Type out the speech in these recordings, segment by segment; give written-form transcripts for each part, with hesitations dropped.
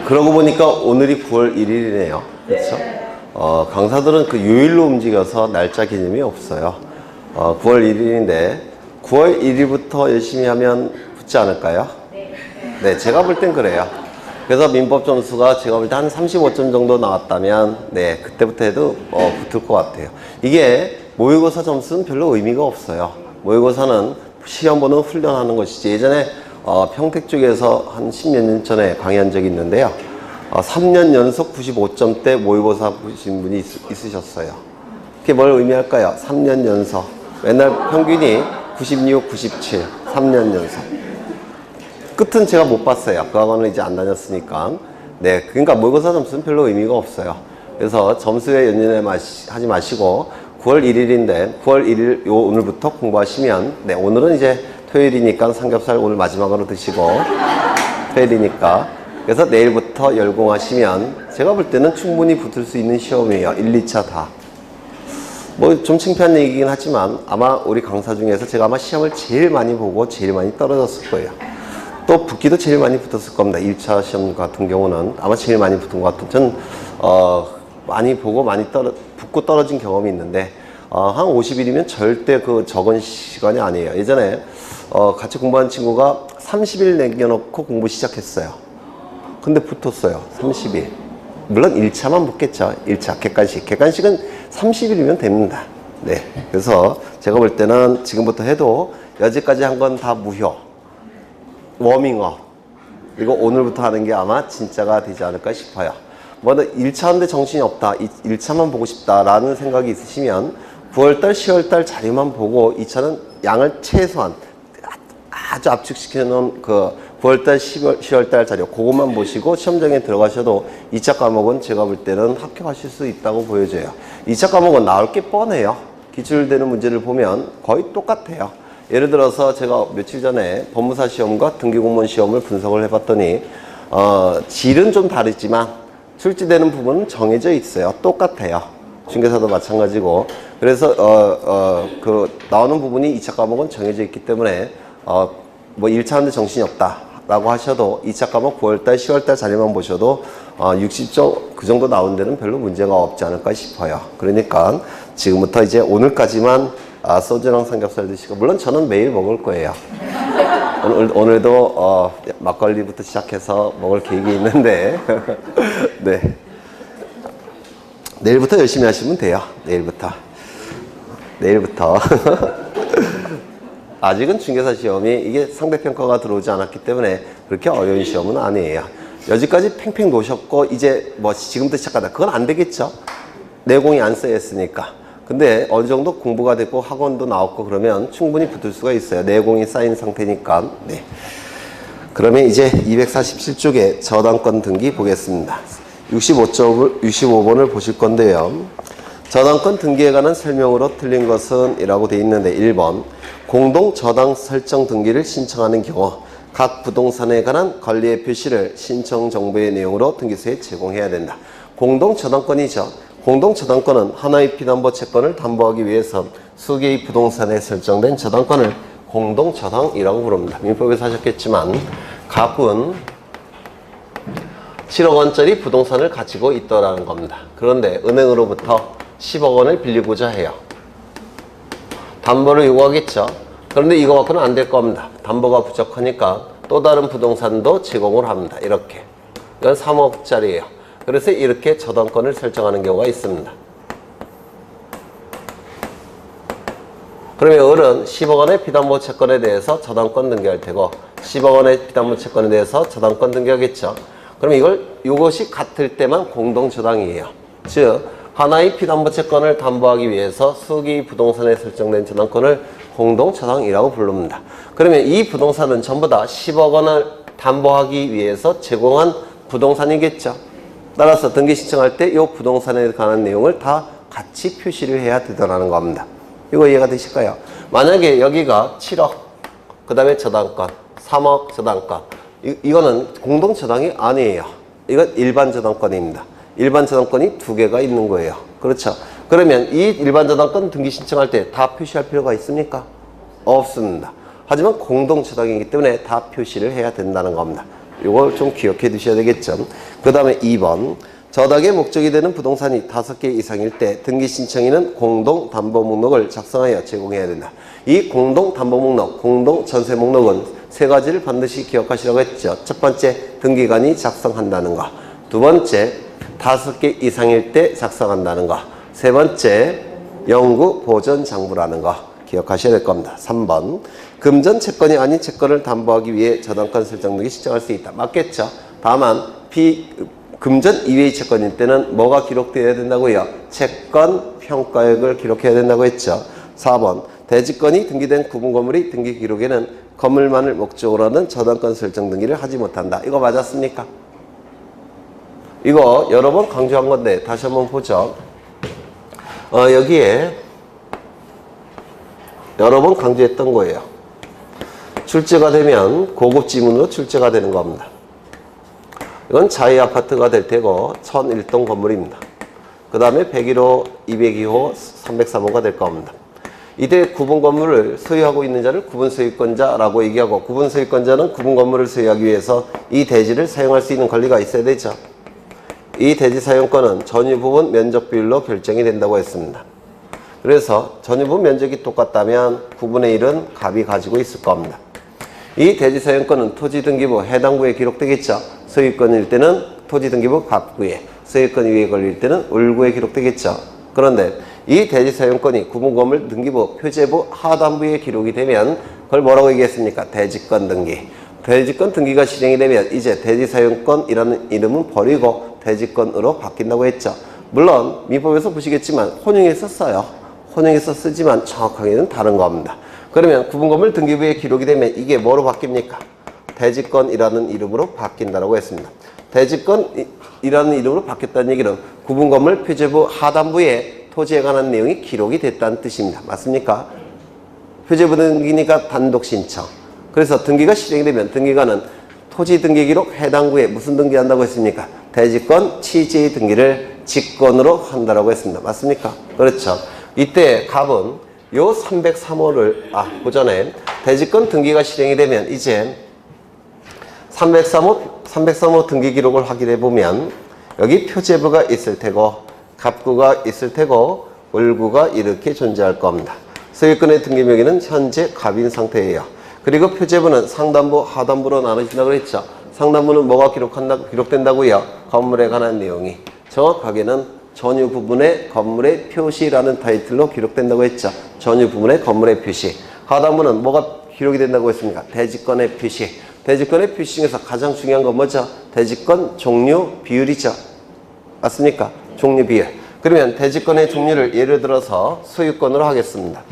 그러고 보니까 오늘이 9월 1일이네요. 그렇죠? 강사들은 그 요일로 움직여서 날짜 개념이 없어요. 9월 1일인데 9월 1일부터 열심히 하면 붙지 않을까요? 네, 제가 볼 땐 그래요. 그래서 민법 점수가 제가 볼 때 한 35점 정도 나왔다면 네, 그때부터 해도 붙을 것 같아요. 이게 모의고사 점수는 별로 의미가 없어요. 모의고사는 시험 보는 훈련하는 것이지. 예전에 평택 쪽에서 한 10몇 년 전에 강의한 적이 있는데요. 3년 연속 95점대 모의고사 보신 분이 있으셨어요. 그게 뭘 의미할까요? 3년 연속. 맨날 평균이 96, 97, 3년 연속. 끝은 제가 못 봤어요. 그 학원을 이제 안 다녔으니까. 네, 그러니까 모의고사 점수는 별로 의미가 없어요. 그래서 점수에 연연해 하지 마시고 9월 1일인데 9월 1일 오늘부터 공부하시면 네, 오늘은 이제 토요일이니까 삼겹살 오늘 마지막으로 드시고 토요일이니까 그래서 내일부터 열공하시면 제가 볼 때는 충분히 붙을 수 있는 시험이에요. 1, 2차 다. 뭐 좀 창피한 얘기긴 하지만 아마 우리 강사 중에서 제가 아마 시험을 제일 많이 보고 제일 많이 떨어졌을 거예요. 또 붙기도 제일 많이 붙었을 겁니다. 1차 시험 같은 경우는 아마 제일 많이 붙은 것 같은. 전 많이 보고 많이 붙고 떨어진 경험이 있는데 한 50일이면 절대 그 적은 시간이 아니에요. 예전에 같이 공부한 친구가 30일 남겨놓고 공부 시작했어요. 근데 붙었어요. 30일. 물론 1차만 붙겠죠. 1차 객관식. 객관식은 30일이면 됩니다. 네. 그래서 제가 볼 때는 지금부터 해도 여지까지 한 건 다 무효. 워밍업. 그리고 오늘부터 하는 게 아마 진짜가 되지 않을까 싶어요. 뭐 1차 하는데 정신이 없다. 1차만 보고 싶다라는 생각이 있으시면 9월달, 10월달 자료만 보고 2차는 양을 최소한 아주 압축시켜 놓은 그 9월달, 10월달 자료 그것만 보시고 시험장에 들어가셔도 2차 과목은 제가 볼 때는 합격하실 수 있다고 보여져요. 2차 과목은 나올 게 뻔해요. 기출되는 문제를 보면 거의 똑같아요. 예를 들어서 제가 며칠 전에 법무사 시험과 등기공무원 시험을 분석을 해봤더니 질은 좀 다르지만 출제되는 부분은 정해져 있어요. 똑같아요. 중개사도 마찬가지고. 그래서 그 나오는 부분이 2차 과목은 정해져 있기 때문에 뭐 1차 하는데 정신이 없다 라고 하셔도 2차 과목 9월달 10월달 자료만 보셔도 60점 그 정도 나온 데는 별로 문제가 없지 않을까 싶어요. 그러니까 지금부터 이제 오늘까지만 소주랑 삼겹살 드시고, 물론 저는 매일 먹을 거예요. 오늘도 막걸리부터 시작해서 먹을 계획이 있는데 네, 내일부터 열심히 하시면 돼요. 내일부터 아직은 중개사 시험이 이게 상대평가가 들어오지 않았기 때문에 그렇게 어려운 시험은 아니에요. 여지까지 팽팽 놓으셨고 이제 뭐 지금부터 시작하다 그건 안 되겠죠. 내공이 안 쌓였으니까. 근데 어느 정도 공부가 됐고 학원도 나왔고 그러면 충분히 붙을 수가 있어요. 내공이 쌓인 상태니까. 네. 그러면 이제 247쪽에 저당권 등기 보겠습니다. 65번을 보실 건데요. 저당권 등기에 관한 설명으로 틀린 것은 이라고 되어 있는데 1번 공동 저당 설정 등기를 신청하는 경우 각 부동산에 관한 권리의 표시를 신청 정보의 내용으로 등기소에 제공해야 된다. 공동 저당권이죠. 공동 저당권은 하나의 피담보 채권을 담보하기 위해서 수개의 부동산에 설정된 저당권을 공동 저당이라고 부릅니다. 민법에서 하셨겠지만 갑은 7억 원짜리 부동산을 가지고 있더라는 겁니다. 그런데 은행으로부터 10억 원을 빌리고자 해요. 담보를 요구하겠죠. 그런데 이거 갖고는 안 될 겁니다. 담보가 부족하니까 또 다른 부동산도 제공을 합니다. 이렇게. 이건 3억짜리예요. 그래서 이렇게 저당권을 설정하는 경우가 있습니다. 그러면 을은 10억 원의 피담보 채권에 대해서 저당권 등기할 테고 10억 원의 피담보 채권에 대해서 저당권 등기하겠죠. 그럼 이것이 같을 때만 공동저당이에요. 즉 하나의 피담보 채권을 담보하기 위해서 수개의 부동산에 설정된 저당권을 공동저당이라고 부릅니다. 그러면 이 부동산은 전부 다 10억 원을 담보하기 위해서 제공한 부동산이겠죠. 따라서 등기 신청할 때 이 부동산에 관한 내용을 다 같이 표시를 해야 되더라는 겁니다. 이거 이해가 되실까요? 만약에 여기가 7억, 그 다음에 저당권, 3억 저당권, 이거는 공동저당이 아니에요. 이건 일반 저당권입니다. 일반 저당권이 두 개가 있는 거예요. 그렇죠? 그러면 이 일반 저당권 등기 신청할 때 다 표시할 필요가 있습니까? 없습니다. 하지만 공동저당이기 때문에 다 표시를 해야 된다는 겁니다. 이거 좀 기억해 두셔야 되겠죠. 그 다음에 2번. 저당의 목적이 되는 부동산이 5개 이상일 때 등기 신청인은 공동 담보 목록을 작성하여 제공해야 된다. 이 공동 담보 목록, 공동 전세 목록은 3가지를 반드시 기억하시라고 했죠. 첫 번째, 등기관이 작성한다는 거. 두 번째, 5개 이상일 때 작성한다는 거. 세 번째, 영구 보존 장부라는 거 기억하셔야 될 겁니다. 3번, 금전 채권이 아닌 채권을 담보하기 위해 저당권 설정 등기 신청할 수 있다. 맞겠죠? 다만 금전 이외의 채권일 때는 뭐가 기록되어야 된다고요? 채권 평가액을 기록해야 된다고 했죠. 4번, 대지권이 등기된 구분 건물의 등기 기록에는 건물만을 목적으로 하는 저당권 설정 등기를 하지 못한다. 이거 맞았습니까? 이거 여러 번 강조한 건데 다시 한번 보죠. 여기에 여러 번 강조했던 거예요. 출제가 되면 고급 지문으로 출제가 되는 겁니다. 이건 자이 아파트가 될 테고 1001동 건물입니다. 그 다음에 101호, 202호, 303호가 될 겁니다. 이때 구분 건물을 소유하고 있는 자를 구분 소유권자라고 얘기하고, 구분 소유권자는 구분 건물을 소유하기 위해서 이 대지를 사용할 수 있는 권리가 있어야 되죠. 이 대지 사용권은 전유 부분 면적 비율로 결정이 된다고 했습니다. 그래서 전유 부분 면적이 똑같다면 9분의 1은 갑이 가지고 있을 겁니다. 이 대지 사용권은 토지등기부 해당부에 기록되겠죠. 소유권일 때는 토지등기부 갑구에, 소유권 위에 걸릴 때는 을구에 기록되겠죠. 그런데 이 대지 사용권이 구분건물 등기부 표제부 하단부에 기록이 되면 그걸 뭐라고 얘기했습니까? 대지권 등기. 대지권 등기가 실행이 되면 이제 대지 사용권이라는 이름은 버리고 대지권으로 바뀐다고 했죠. 물론 민법에서 보시겠지만 혼용해서 써요. 혼용해서 쓰지만 정확하게는 다른 겁니다. 그러면 구분건물 등기부에 기록이 되면 이게 뭐로 바뀝니까? 대지권이라는 이름으로 바뀐다고 했습니다. 대지권이라는 이름으로 바뀌었다는 얘기는 구분건물 표제부 하단부에 토지에 관한 내용이 기록이 됐다는 뜻입니다. 맞습니까? 표제부 등기니까 단독 신청. 그래서 등기가 실행이 되면 등기관은 토지 등기 기록 해당구에 무슨 등기한다고 했습니까? 대지권 취지 등기를 직권으로 한다고 했습니다. 맞습니까? 그렇죠. 이때 갑은 요 303호를 그 전에 대지권 등기가 실행이 되면 이제 303호 등기 기록을 확인해 보면 여기 표제부가 있을 테고 갑구가 있을 테고 을구가 이렇게 존재할 겁니다. 소유권의 등기 명의는 현재 갑인 상태예요. 그리고 표제부는 상단부, 하단부로 나눠진다고 그랬죠. 상단부는 뭐가 기록된다고요? 건물에 관한 내용이. 정확하게는 전유 부분의 건물의 표시라는 타이틀로 기록된다고 했죠. 전유 부분의 건물의 표시. 하단부는 뭐가 기록이 된다고 했습니까? 대지권의 표시. 대지권의 표시 중에서 가장 중요한 건 뭐죠? 대지권 종류 비율이죠. 맞습니까? 종류 비율. 그러면 대지권의 종류를 예를 들어서 소유권으로 하겠습니다.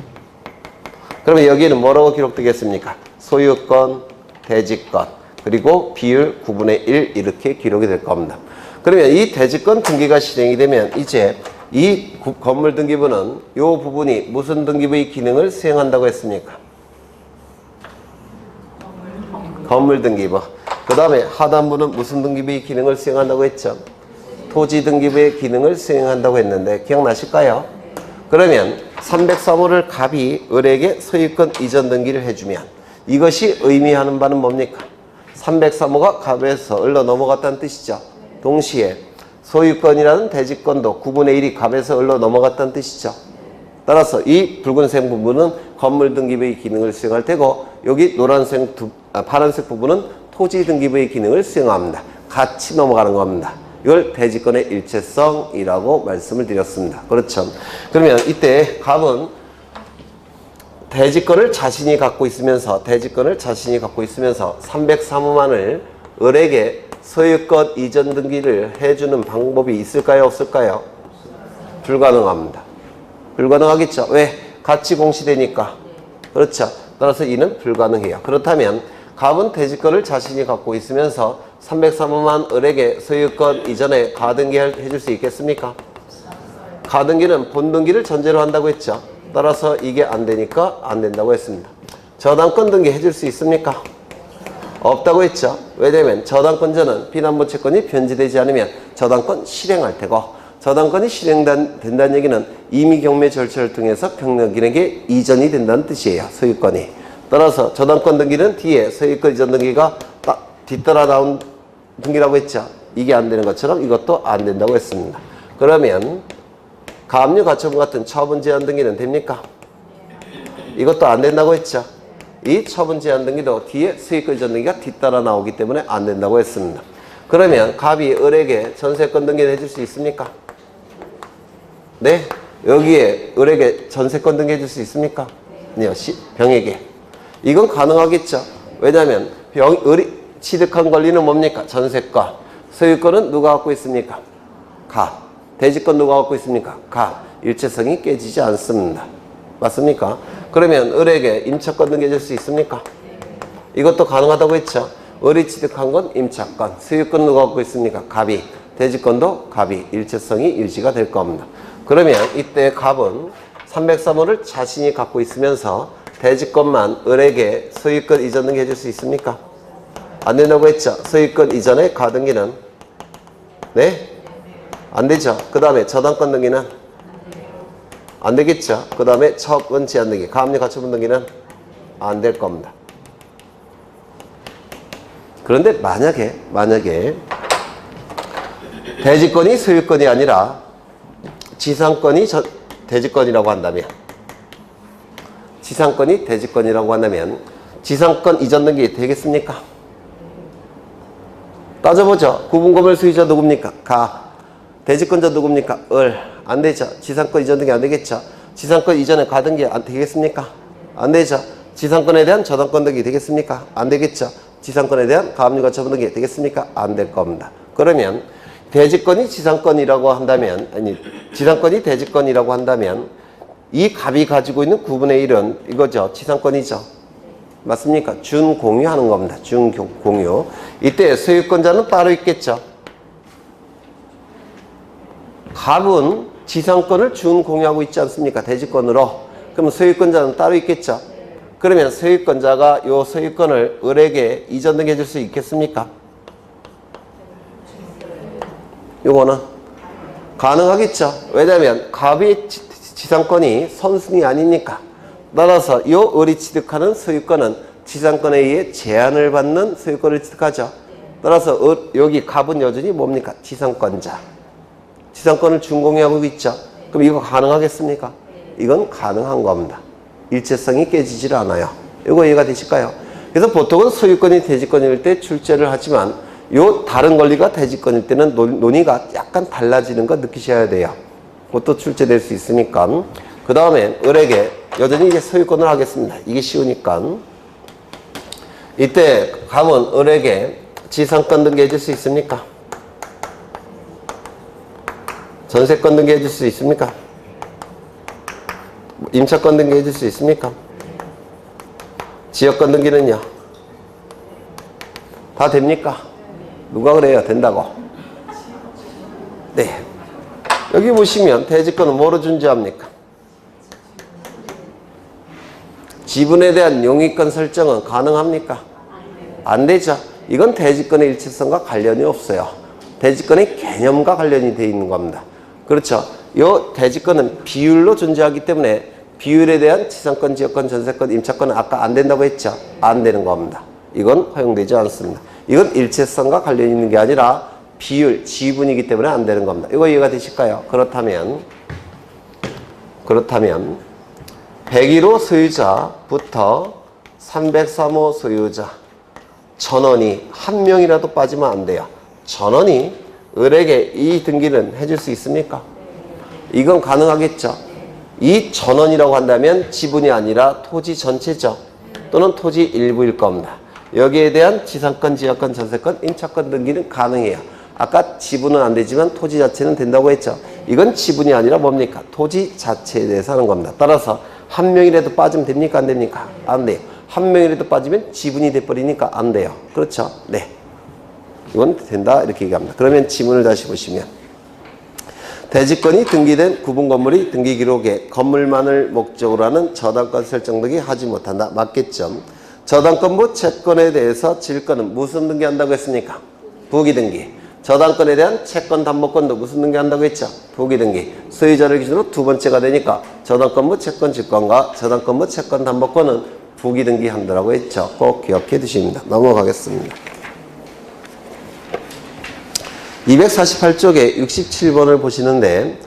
그러면 여기에는 뭐라고 기록되겠습니까? 소유권, 대지권, 그리고 비율 9분의 1 이렇게 기록이 될 겁니다. 그러면 이 대지권 등기가 실행이 되면 이제 이 건물 등기부는 이 부분이 무슨 등기부의 기능을 수행한다고 했습니까? 건물 등기부. 그 다음에 하단부는 무슨 등기부의 기능을 수행한다고 했죠? 토지 등기부의 기능을 수행한다고 했는데 기억나실까요? 그러면 303호를 갑이 을에게 소유권 이전 등기를 해주면 이것이 의미하는 바는 뭡니까? 303호가 갑에서 을로 넘어갔다는 뜻이죠. 동시에 소유권이라는 대지권도 9분의 1이 갑에서 을로 넘어갔다는 뜻이죠. 따라서 이 붉은색 부분은 건물 등기부의 기능을 수행할 테고 여기 파란색 부분은 토지 등기부의 기능을 수행합니다. 같이 넘어가는 겁니다. 이걸 대지권의 일체성이라고 말씀을 드렸습니다. 그렇죠. 그러면 이때 갑은 대지권을 자신이 갖고 있으면서 303호만을 을에게 소유권 이전 등기를 해주는 방법이 있을까요? 없을까요? 불가능합니다. 불가능하겠죠. 왜? 같이 공시되니까. 그렇죠. 따라서 이는 불가능해요. 그렇다면 갑은 대지권을 자신이 갖고 있으면서 303호만 을에게 소유권 이전에 가등기 해줄 수 있겠습니까? 가등기는 본등기를 전제로 한다고 했죠. 따라서 이게 안 되니까 안 된다고 했습니다. 저당권 등기 해줄 수 있습니까? 없다고 했죠. 왜냐면 저당권자는 비납부 채권이 변제되지 않으면 저당권 실행할 테고 저당권이 실행된다는 얘기는 임의 경매 절차를 통해서 병력인에게 이전이 된다는 뜻이에요. 소유권이. 따라서 저당권 등기는 뒤에 소유권 이전 등기가 딱 뒤따라 나온 등기라고 했죠. 이게 안 되는 것처럼 이것도 안 된다고 했습니다. 그러면 가압류 가처분 같은 처분 제한 등기는 됩니까? 이것도 안 된다고 했죠. 이 처분 제한 등기도 뒤에 수익권 이전 등기가 뒤따라 나오기 때문에 안 된다고 했습니다. 그러면 갑이 을에게 전세권 등기를 해줄 수 있습니까? 네? 여기에 을에게 전세권 등기 해줄 수 있습니까? 네, 병에게. 이건 가능하겠죠. 왜냐하면 을이 취득한 권리는 뭡니까? 전세권. 소유권은 누가 갖고 있습니까? 갑. 대지권 누가 갖고 있습니까? 갑. 일체성이 깨지지 않습니다. 맞습니까? 그러면 을에게 임차권 등기 해줄 수 있습니까? 이것도 가능하다고 했죠. 을이 취득한 건 임차권. 소유권 누가 갖고 있습니까? 갑이. 대지권도 갑이. 일체성이 유지가 될 겁니다. 그러면 이때 갑은 303호를 자신이 갖고 있으면서 대지권만 을에게 소유권 이전 등기 해줄 수 있습니까? 안 된다고 했죠. 소유권 이전의 가등기는 네? 안 되죠. 그 다음에 저당권 등기는 안 되겠죠. 그 다음에 처분 제한 등기, 가압류 가처분 등기는 안 될 겁니다. 그런데 만약에 대지권이 소유권이 아니라 지상권이 대지권이라고 한다면 지상권 이전 등기 되겠습니까? 따져보죠. 구분건물 소유자 누굽니까? 가. 대지권자 누굽니까? 을. 안 되죠. 지상권 이전 등기 안 되겠죠. 지상권 이전에 가등기 안 되겠습니까? 안 되죠. 지상권에 대한 저당권 등기 되겠습니까? 안 되겠죠. 지상권에 대한 가압류 가처분 등기 되겠습니까? 안 될 겁니다. 그러면 대지권이 지상권이라고 한다면, 아니, 지상권이 대지권이라고 한다면 이 갑이 가지고 있는 9분의 1은 이거죠. 지상권이죠. 맞습니까? 준공유하는 겁니다. 준공유. 이때 소유권자는 따로 있겠죠. 갑은 지상권을 준공유하고 있지 않습니까? 대지권으로. 그럼 소유권자는 따로 있겠죠. 그러면 소유권자가 이 소유권을 을에게 이전 등기 해줄 수 있겠습니까? 요거는 가능하겠죠. 왜냐하면 갑이 지상권이 선순위 아닙니까? 따라서 이 을이 취득하는 소유권은 지상권에 의해 제한을 받는 소유권을 취득하죠. 따라서 여기 갑은 여전히 뭡니까? 지상권자. 지상권을 준공유하고 있죠. 그럼 이거 가능하겠습니까? 이건 가능한 겁니다. 일체성이 깨지질 않아요. 이거 이해가 되실까요? 그래서 보통은 소유권이 대지권일 때 출제를 하지만 요 다른 권리가 대지권일 때는 논의가 약간 달라지는 거 느끼셔야 돼요. 그것도 출제될 수 있으니까. 그 다음에 을에게 여전히 이제 소유권을 하겠습니다. 이게 쉬우니까. 이때 갑은 을에게 지상권 등기 해줄 수 있습니까? 전세권 등기 해줄 수 있습니까? 임차권 등기 해줄 수 있습니까? 지역권 등기는요? 다 됩니까? 누가 그래요? 된다고? 네. 여기 보시면 대지권은 뭐로 존재합니까? 지분에 대한 용의권 설정은 가능합니까? 안 되죠. 이건 대지권의 일체성과 관련이 없어요. 대지권의 개념과 관련이 되어 있는 겁니다. 그렇죠. 이 대지권은 비율로 존재하기 때문에 비율에 대한 지상권, 지역권, 전세권, 임차권은 아까 안 된다고 했죠. 안 되는 겁니다. 이건 허용되지 않습니다. 이건 일체성과 관련이 있는 게 아니라 비율, 지분이기 때문에 안 되는 겁니다. 이거 이해가 되실까요? 그렇다면 101호 소유자부터 303호 소유자 1000원이 한 명이라도 빠지면 안 돼요. 1000원이 을에게 이 등기는 해줄 수 있습니까? 이건 가능하겠죠. 이 1000원이라고 한다면 지분이 아니라 토지 전체죠. 또는 토지 일부일 겁니다. 여기에 대한 지상권, 지역권, 전세권, 임차권 등기는 가능해요. 아까 지분은 안 되지만 토지 자체는 된다고 했죠. 이건 지분이 아니라 뭡니까? 토지 자체에 대해서 하는 겁니다. 따라서 한 명이라도 빠지면 됩니까? 안 됩니까? 안 돼요. 한 명이라도 빠지면 지분이 돼버리니까 안 돼요. 그렇죠? 네. 이건 된다 이렇게 얘기합니다. 그러면 지문을 다시 보시면 대지권이 등기된 구분 건물이 등기 기록에 건물만을 목적으로 하는 저당권 설정 등기 하지 못한다. 맞겠죠? 저당권부 채권에 대해서 질권은 무슨 등기한다고 했습니까? 부기등기. 저당권에 대한 채권 담보권도 무슨 등기한다고 했죠? 부기등기. 소유자를 기준으로 두 번째가 되니까 저당권부 채권 질권과 저당권부 채권 담보권은 부기등기 한다고 했죠. 꼭 기억해 두십니다. 넘어가겠습니다. 248쪽에 67번을 보시는데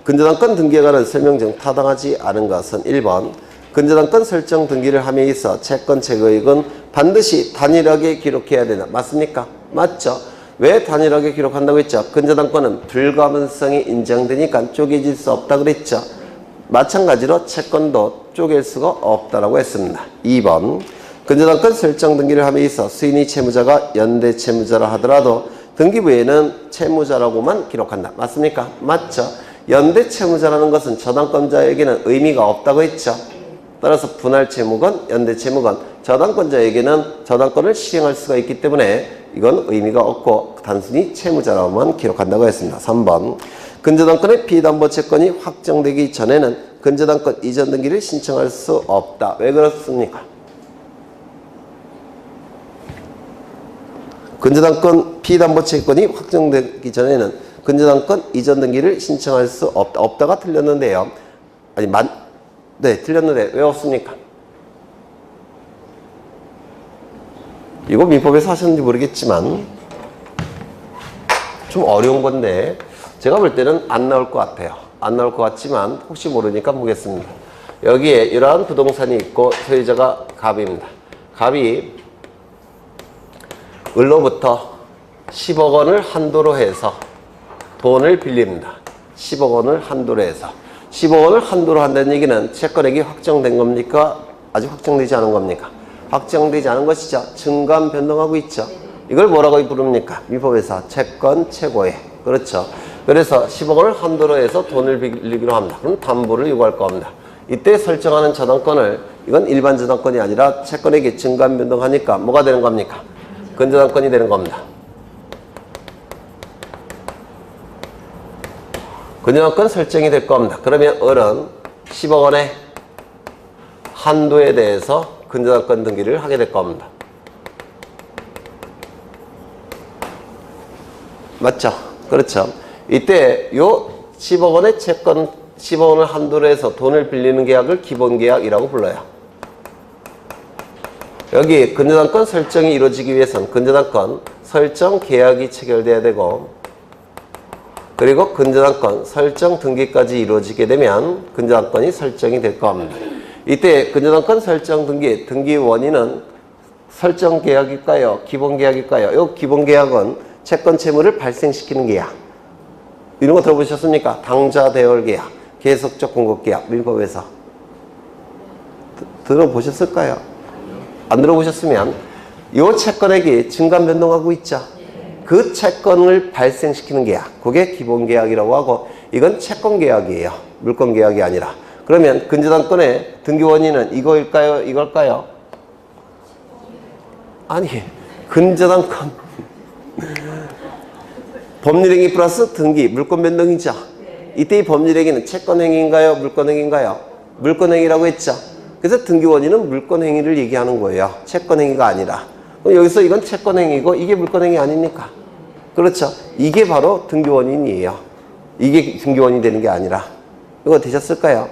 근저당권 등기에 관한 설명 중 타당하지 않은 것은 1번 근저당권 설정 등기를 함에 있어 채권 최고액은 반드시 단일하게 기록해야 된다. 맞습니까? 맞죠? 왜 단일하게 기록한다고 했죠? 근저당권은 불가분성이 인정되니까 쪼개질 수 없다 그랬죠? 마찬가지로 채권도 쪼갤 수가 없다라고 했습니다. 2번 근저당권 설정 등기를 함에 있어 수인이 채무자가 연대 채무자라 하더라도 등기부에는 채무자라고만 기록한다. 맞습니까? 맞죠? 연대 채무자라는 것은 저당권자에게는 의미가 없다고 했죠? 따라서 분할 채무건 연대 채무건 저당권자에게는 저당권을 실행할 수가 있기 때문에 이건 의미가 없고 단순히 채무자라고만 기록한다고 했습니다. 3번 근저당권의 피담보 채권이 확정되기 전에는 근저당권 이전 등기를 신청할 수 없다. 왜 그렇습니까? 근저당권 피담보 채권이 확정되기 전에는 근저당권 이전 등기를 신청할 수 없다. 없다가 틀렸는데요. 네, 틀렸는데 왜 없습니까? 이거 민법에서 하셨는지 모르겠지만 좀 어려운 건데 제가 볼 때는 안 나올 것 같아요. 안 나올 것 같지만 혹시 모르니까 보겠습니다. 여기에 이러한 부동산이 있고 소유자가 갑입니다. 갑이 을로부터 10억 원을 한도로 해서 돈을 빌립니다. 10억 원을 한도로 해서 10억 원을 한도로 한다는 얘기는 채권액이 확정된 겁니까? 아직 확정되지 않은 겁니까? 확정되지 않은 것이죠. 증감 변동하고 있죠. 이걸 뭐라고 부릅니까? 민법에서 채권 최고액. 그렇죠. 그래서 10억 원을 한도로 해서 돈을 빌리기로 합니다. 그럼 담보를 요구할 겁니다. 이때 설정하는 저당권을 이건 일반 저당권이 아니라 채권액이 증감 변동하니까 뭐가 되는 겁니까? 근저당권이 되는 겁니다. 근저당권 설정이 될 겁니다. 그러면 을은 10억 원의 한도에 대해서 근저당권 등기를 하게 될 겁니다. 맞죠? 그렇죠. 이때 요 10억 원의 채권 10억 원을 한도로 해서 돈을 빌리는 계약을 기본계약이라고 불러요. 여기 근저당권 설정이 이루어지기 위해서는 근저당권 설정 계약이 체결돼야 되고 그리고 근저당권 설정 등기까지 이루어지게 되면 근저당권이 설정이 될 겁니다. 이때 근저당권 설정 등기 원인은 설정 계약일까요? 기본 계약일까요? 이 기본 계약은 채권 채무를 발생시키는 계약. 이런 거 들어보셨습니까? 당좌 대월 계약, 계속적 공급 계약, 민법에서 들어보셨을까요? 안 들어보셨으면 이 채권액이 증감 변동하고 있죠. 그 채권을 발생시키는 계약, 그게 기본 계약이라고 하고 이건 채권 계약이에요. 물권 계약이 아니라. 그러면 근저당권의 등기 원인은 이거일까요? 이걸까요? 아니, 근저당권 법률행위 플러스 등기, 물권 변동이죠. 이때 이 법률행위는 채권행위인가요? 물권행위인가요? 물권행위라고 했죠. 그래서 등기 원인은 물권행위를 얘기하는 거예요. 채권행위가 아니라. 그럼 여기서 이건 채권행위고 이게 물권행위 아닙니까? 그렇죠. 이게 바로 등기 원인이에요. 이게 등기 원인이 되는 게 아니라. 이거 되셨을까요?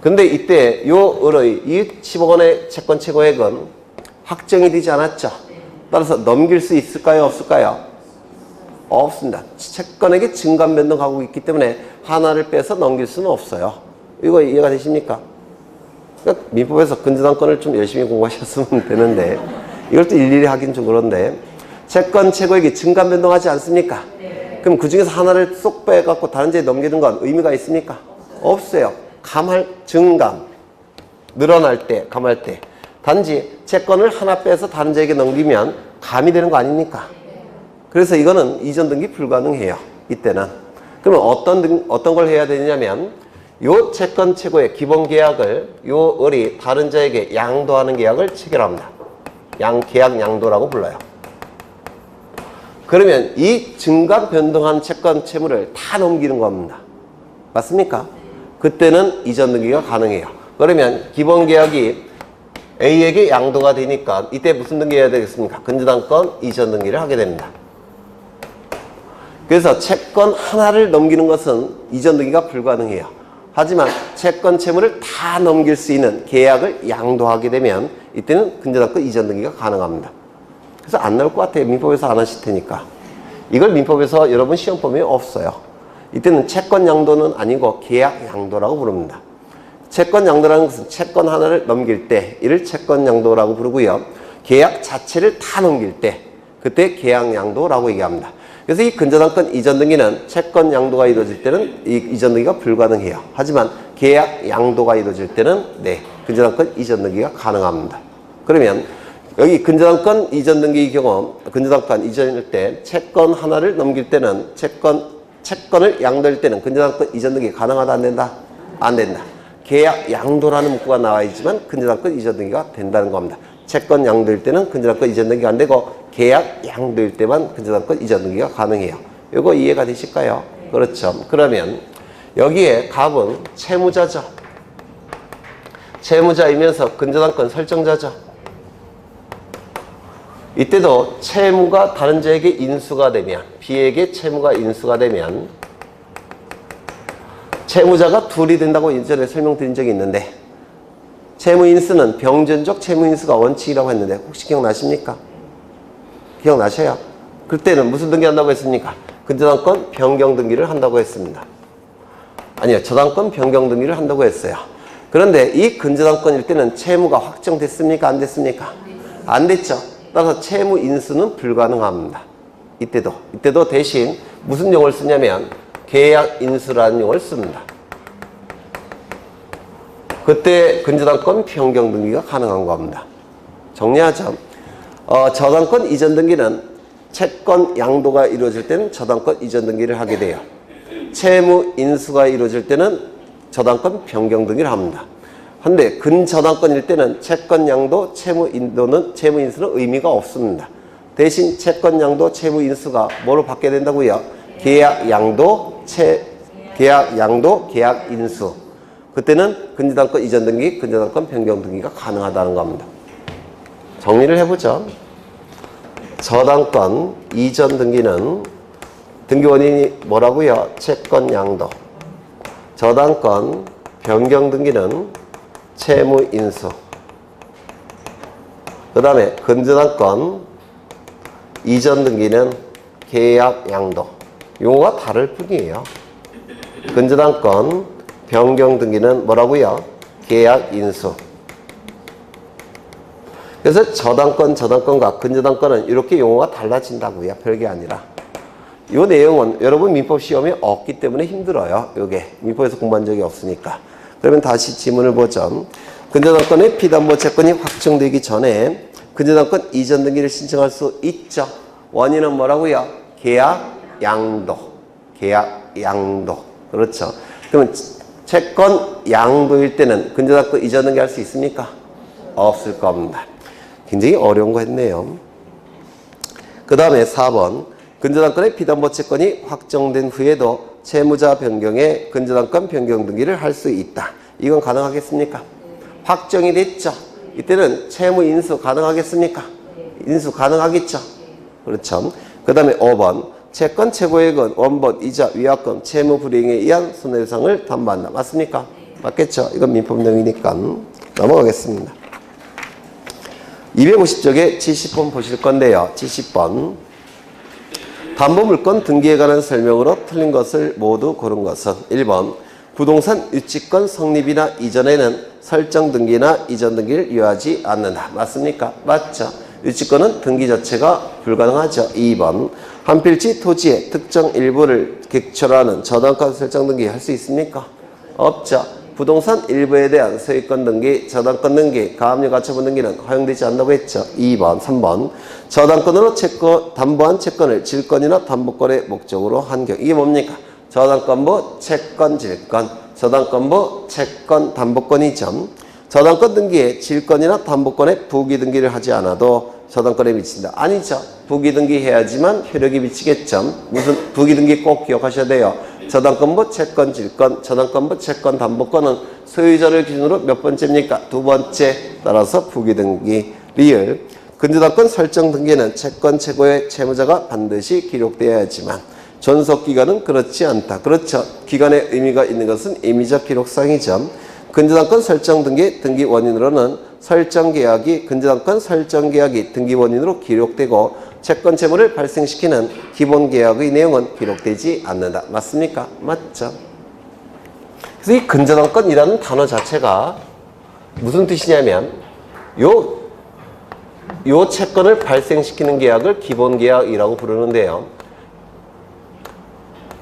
근데 이때 요 을의 이 10억 원의 채권 최고액은 확정이 되지 않았죠. 따라서 넘길 수 있을까요? 없을까요? 없습니다. 채권액이 증감 변동하고 있기 때문에 하나를 빼서 넘길 수는 없어요. 이거 이해가 되십니까? 그러니까 민법에서 근저당권을 좀 열심히 공부하셨으면 되는데 이걸 또 일일이 하긴 좀 그런데 채권 최고액이 증감 변동하지 않습니까? 그럼 그 중에서 하나를 쏙 빼갖고 다른 데에 넘기는 건 의미가 있습니까? 없어요. 증감 늘어날 때, 감할 때 단지 채권을 하나 빼서 다른 데에게 넘기면 감이 되는 거 아닙니까? 그래서 이거는 이전 등기 불가능해요. 이때는. 그러면 어떤 걸 해야 되냐면 요 채권 최고의 기본 계약을 요 을이 다른 자에게 양도하는 계약을 체결합니다. 계약 양도라고 불러요. 그러면 이 증감 변동한 채권 채무를 다 넘기는 겁니다. 맞습니까? 그때는 이전 등기가 가능해요. 그러면 기본 계약이 A에게 양도가 되니까 이때 무슨 등기 해야 되겠습니까? 근저당권 이전 등기를 하게 됩니다. 그래서 채권 하나를 넘기는 것은 이전 등기가 불가능해요. 하지만 채권 채무를 다 넘길 수 있는 계약을 양도하게 되면 이때는 근저당권 이전 등기가 가능합니다. 그래서 안 나올 것 같아요. 민법에서 안 하실 테니까. 이걸 민법에서 여러분 시험 범위에 없어요. 이때는 채권 양도는 아니고 계약 양도라고 부릅니다. 채권 양도라는 것은 채권 하나를 넘길 때 이를 채권 양도라고 부르고요. 계약 자체를 다 넘길 때 그때 계약 양도라고 얘기합니다. 그래서 이 근저당권 이전 등기는 채권 양도가 이루어질 때는 이 이전 등기가 불가능해요. 하지만 계약 양도가 이루어질 때는 네, 근저당권 이전 등기가 가능합니다. 그러면 여기 근저당권 이전 등기의 경우 근저당권 이전일 때 채권 하나를 넘길 때는 채권을 양도할 때는 근저당권 이전 등기 가능하다 안 된다? 안 된다. 계약 양도라는 문구가 나와 있지만 근저당권 이전 등기가 된다는 겁니다. 채권 양도일 때는 근저당권 이전 등기가 안 되고 계약 양도일 때만 근저당권 이전 등기가 가능해요. 이거 이해가 되실까요? 그렇죠. 그러면 여기에 갑은 채무자죠. 채무자이면서 근저당권 설정자죠. 이때도 채무가 다른 자에게 인수가 되면 B에게 채무가 인수가 되면 채무자가 둘이 된다고 예전에 설명드린 적이 있는데 채무인수는 병전적 채무인수가 원칙이라고 했는데 혹시 기억나십니까? 기억나셔요? 그때는 무슨 등기 한다고 했습니까? 근저당권 변경 등기를 한다고 했습니다. 아니요, 저당권 변경 등기를 한다고 했어요. 그런데 이 근저당권일 때는 채무가 확정됐습니까? 안 됐습니까? 안 됐죠. 따라서 채무인수는 불가능합니다. 이때도 대신 무슨 용어를 쓰냐면 계약인수라는 용어를 씁니다. 그때 근저당권 변경 등기가 가능한 겁니다. 정리하죠. 저당권 이전 등기는 채권 양도가 이루어질 때는 저당권 이전 등기를 하게 돼요. 채무 인수가 이루어질 때는 저당권 변경 등기를 합니다. 근데 근저당권일 때는 채권 양도, 채무 인수는 의미가 없습니다. 대신 채권 양도, 채무 인수가 뭐로 바뀌게 된다고요? 계약 양도, 계약 인수. 그때는 근저당권 이전 등기, 근저당권 변경 등기가 가능하다는 겁니다. 정리를 해보죠. 저당권 이전 등기는 등기 원인이 뭐라고요? 채권 양도. 저당권 변경 등기는 채무 인수. 그 다음에 근저당권 이전 등기는 계약 양도. 용어가 다를 뿐이에요. 근저당권 변경 등기는 뭐라고요? 계약 인수. 그래서 저당권과 근저당권은 이렇게 용어가 달라진다고요. 별게 아니라. 이 내용은 여러분 민법 시험에 없기 때문에 힘들어요. 이게 민법에서 공부한 적이 없으니까. 그러면 다시 지문을 보죠. 근저당권의 피담보 채권이 확정되기 전에 근저당권 이전 등기를 신청할 수 있죠. 원인은 뭐라고요? 계약 양도. 계약 양도. 그렇죠. 그러면 채권 양도일 때는 근저당권 이전 등기 할 수 있습니까? 없을 겁니다. 굉장히 어려운 거 했네요. 그 다음에 4번. 근저당권의 피담보 채권이 확정된 후에도 채무자 변경에 근저당권 변경 등기를 할 수 있다. 이건 가능하겠습니까? 확정이 됐죠. 이때는 채무 인수 가능하겠습니까? 인수 가능하겠죠. 그렇죠. 그 다음에 5번. 채권 최고액은 원본, 이자, 위약금, 채무 불이행에 의한 손해배상을 담보한다. 맞습니까? 맞겠죠. 이건 민법 내용이니까 넘어가겠습니다. 250쪽에 70번 보실 건데요. 70번. 담보물건 등기에 관한 설명으로 틀린 것을 모두 고른 것은 1번. 부동산 유치권 성립이나 이전에는 설정 등기나 이전 등기를 요하지 않는다. 맞습니까? 맞죠. 유치권은 등기 자체가 불가능하죠. 2번. 한 필지 토지의 특정 일부를 객체로 하는 저당권 설정 등기 할 수 있습니까? 없죠. 부동산 일부에 대한 소유권 등기, 저당권 등기, 가압류 가처분 등기는 허용되지 않는다고 했죠. 2번, 3번. 저당권으로 담보한 채권을 질권이나 담보권의 목적으로 한 경우. 이게 뭡니까? 저당권부, 채권, 질권. 저당권부, 채권, 담보권이죠. 저당권 등기에 질권이나 담보권의 부기 등기를 하지 않아도 저당권에 미친다. 아니죠. 부기 등기 해야지만 효력이 미치겠죠. 무슨 부기 등기 꼭 기억하셔야 돼요. 저당권부, 채권, 질권, 저당권부, 채권, 담보권은 소유자를 기준으로 몇 번째입니까? 두 번째. 따라서 부기 등기. 리을. 근저당권 설정 등기는 채권 최고의 채무자가 반드시 기록되어야 하지만 존속기간은 그렇지 않다. 그렇죠. 기간의 의미가 있는 것은 임의적 기록상이죠. 근저당권 설정 등기, 등기 원인으로는 설정계약이, 근저당권 설정계약이 등기 원인으로 기록되고 채권 채무를 발생시키는 기본 계약의 내용은 기록되지 않는다. 맞습니까? 맞죠? 그래서 이 근저당권이라는 단어 자체가 무슨 뜻이냐면 요 채권을 발생시키는 계약을 기본 계약이라고 부르는데요.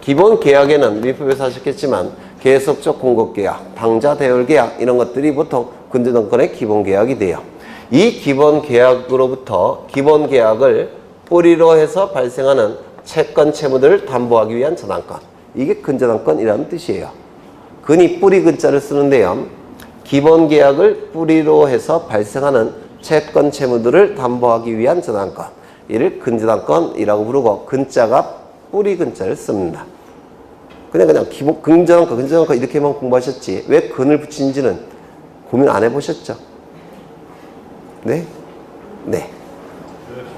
기본 계약에는 민법에서 하셨겠지만 계속적 공급 계약, 당좌 대여 계약 이런 것들이 보통 근저당권의 기본 계약이 돼요. 이 기본 계약으로부터 기본 계약을 뿌리로 해서 발생하는 채권 채무들을 담보하기 위한 저당권. 이게 근저당권이라는 뜻이에요. 근이 뿌리 근자를 쓰는데요. 기본 계약을 뿌리로 해서 발생하는 채권 채무들을 담보하기 위한 저당권. 이를 근저당권이라고 부르고 근자가 뿌리 근자를 씁니다. 그냥 기본 근저당권 이렇게만 공부하셨지 왜 근을 붙이는지는 고민 안 해보셨죠? 네? 네.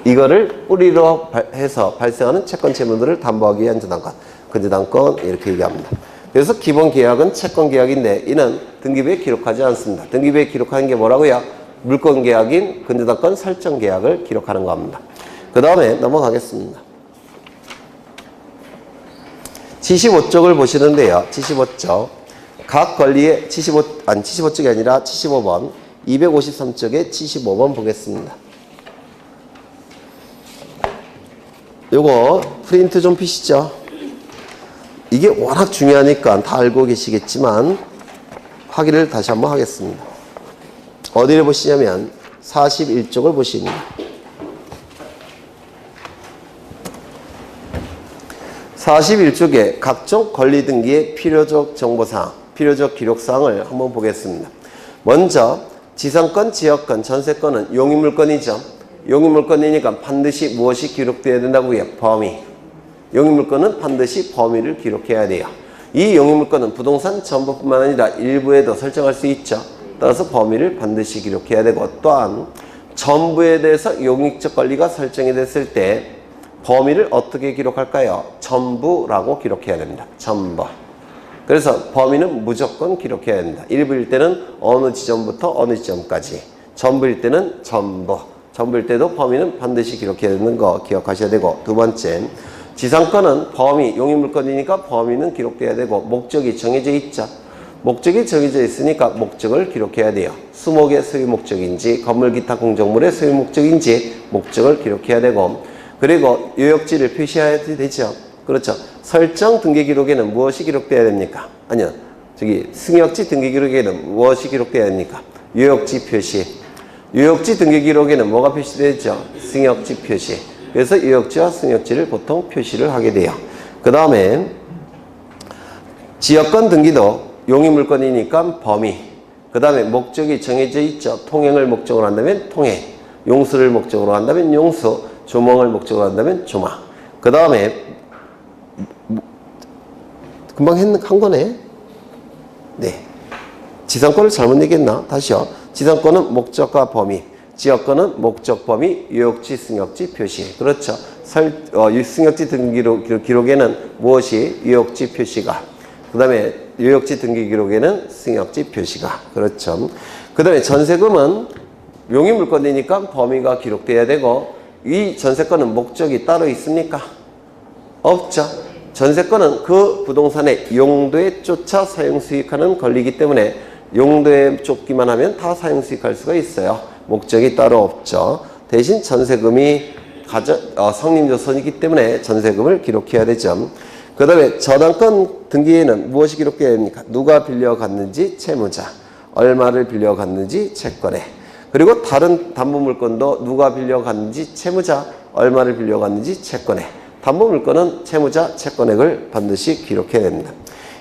이거를 뿌리로 해서 발생하는 채권 채무들을 담보하기 위한 저당권, 근저당권 이렇게 얘기합니다. 그래서 기본 계약은 채권 계약인데 이는 등기부에 기록하지 않습니다. 등기부에 기록하는 게 뭐라고요? 물권 계약인 근저당권 설정 계약을 기록하는 겁니다. 그 다음에 넘어가겠습니다. 75쪽을 보시는데요. 75쪽. 각 권리의 75쪽이 아니라 75번, 253쪽에 75번 보겠습니다. 요거 프린트 좀 피시죠. 이게 워낙 중요하니까 다 알고 계시겠지만 확인을 다시 한번 하겠습니다. 어디를 보시냐면 41쪽을 보십니다. 41쪽에 각종 권리 등기의 필요적 정보사항, 필요적 기록사항을 한번 보겠습니다. 먼저 지상권, 지역권, 전세권은 용의물권이죠. 용의물권이니까 반드시 무엇이 기록되어야 된다고요? 범위. 용의물권은 반드시 범위를 기록해야 돼요. 이 용의물권은 부동산 전부뿐만 아니라 일부에도 설정할 수 있죠. 따라서 범위를 반드시 기록해야 되고 또한 전부에 대해서 용익적 권리가 설정이 됐을 때 범위를 어떻게 기록할까요? 전부라고 기록해야 됩니다. 전부. 그래서 범위는 무조건 기록해야 됩니다. 일부일 때는 어느 지점부터 어느 지점까지, 전부일 때는 전부. 전부일 때도 범위는 반드시 기록해야 되는 거 기억하셔야 되고, 두 번째, 지상권은 범위, 용의물권이니까 범위는 기록돼야 되고 목적이 정해져 있죠. 목적이 정해져 있으니까 목적을 기록해야 돼요. 수목의 소유 목적인지 건물 기타 공정물의 소유 목적인지 목적을 기록해야 되고, 그리고 요역지를 표시해야 되죠. 그렇죠. 설정 등기 기록에는 무엇이 기록돼야 됩니까? 아니요. 승역지 등기 기록에는 무엇이 기록돼야 됩니까? 요역지 표시. 요역지 등기 기록에는 뭐가 표시되죠? 승역지 표시. 그래서 요역지와 승역지를 보통 표시를 하게 돼요. 그 다음에 지역권 등기도 용의물권이니까 범위. 그 다음에 목적이 정해져 있죠. 통행을 목적으로 한다면 통행. 용수를 목적으로 한다면 용수. 조망을 목적으로 한다면 조망. 그 다음에 금방 한 거네. 네. 지상권을 잘못 얘기했나? 다시요. 지상권은 목적과 범위, 지역권은 목적, 범위, 요역지, 승역지, 표시. 그렇죠. 승역지 등기 기록에는 무엇이 요역지 표시가, 그 다음에 요역지 등기 기록에는 승역지 표시가. 그렇죠. 그 다음에 전세금은 용의물권이니까 범위가 기록돼야 되고, 이 전세권은 목적이 따로 있습니까? 없죠. 전세권은 그 부동산의 용도에 쫓아 사용수익하는 권리이기 때문에 용도에 쫓기만 하면 다 사용수익할 수가 있어요. 목적이 따로 없죠. 대신 전세금이 성립요소이기 때문에 전세금을 기록해야 되죠. 그 다음에 저당권 등기에는 무엇이 기록돼야 됩니까? 누가 빌려갔는지 채무자, 얼마를 빌려갔는지 채권에, 그리고 다른 담보물권도 누가 빌려갔는지 채무자, 얼마를 빌려갔는지 채권에. 담보물권은 채무자, 채권액을 반드시 기록해야 됩니다.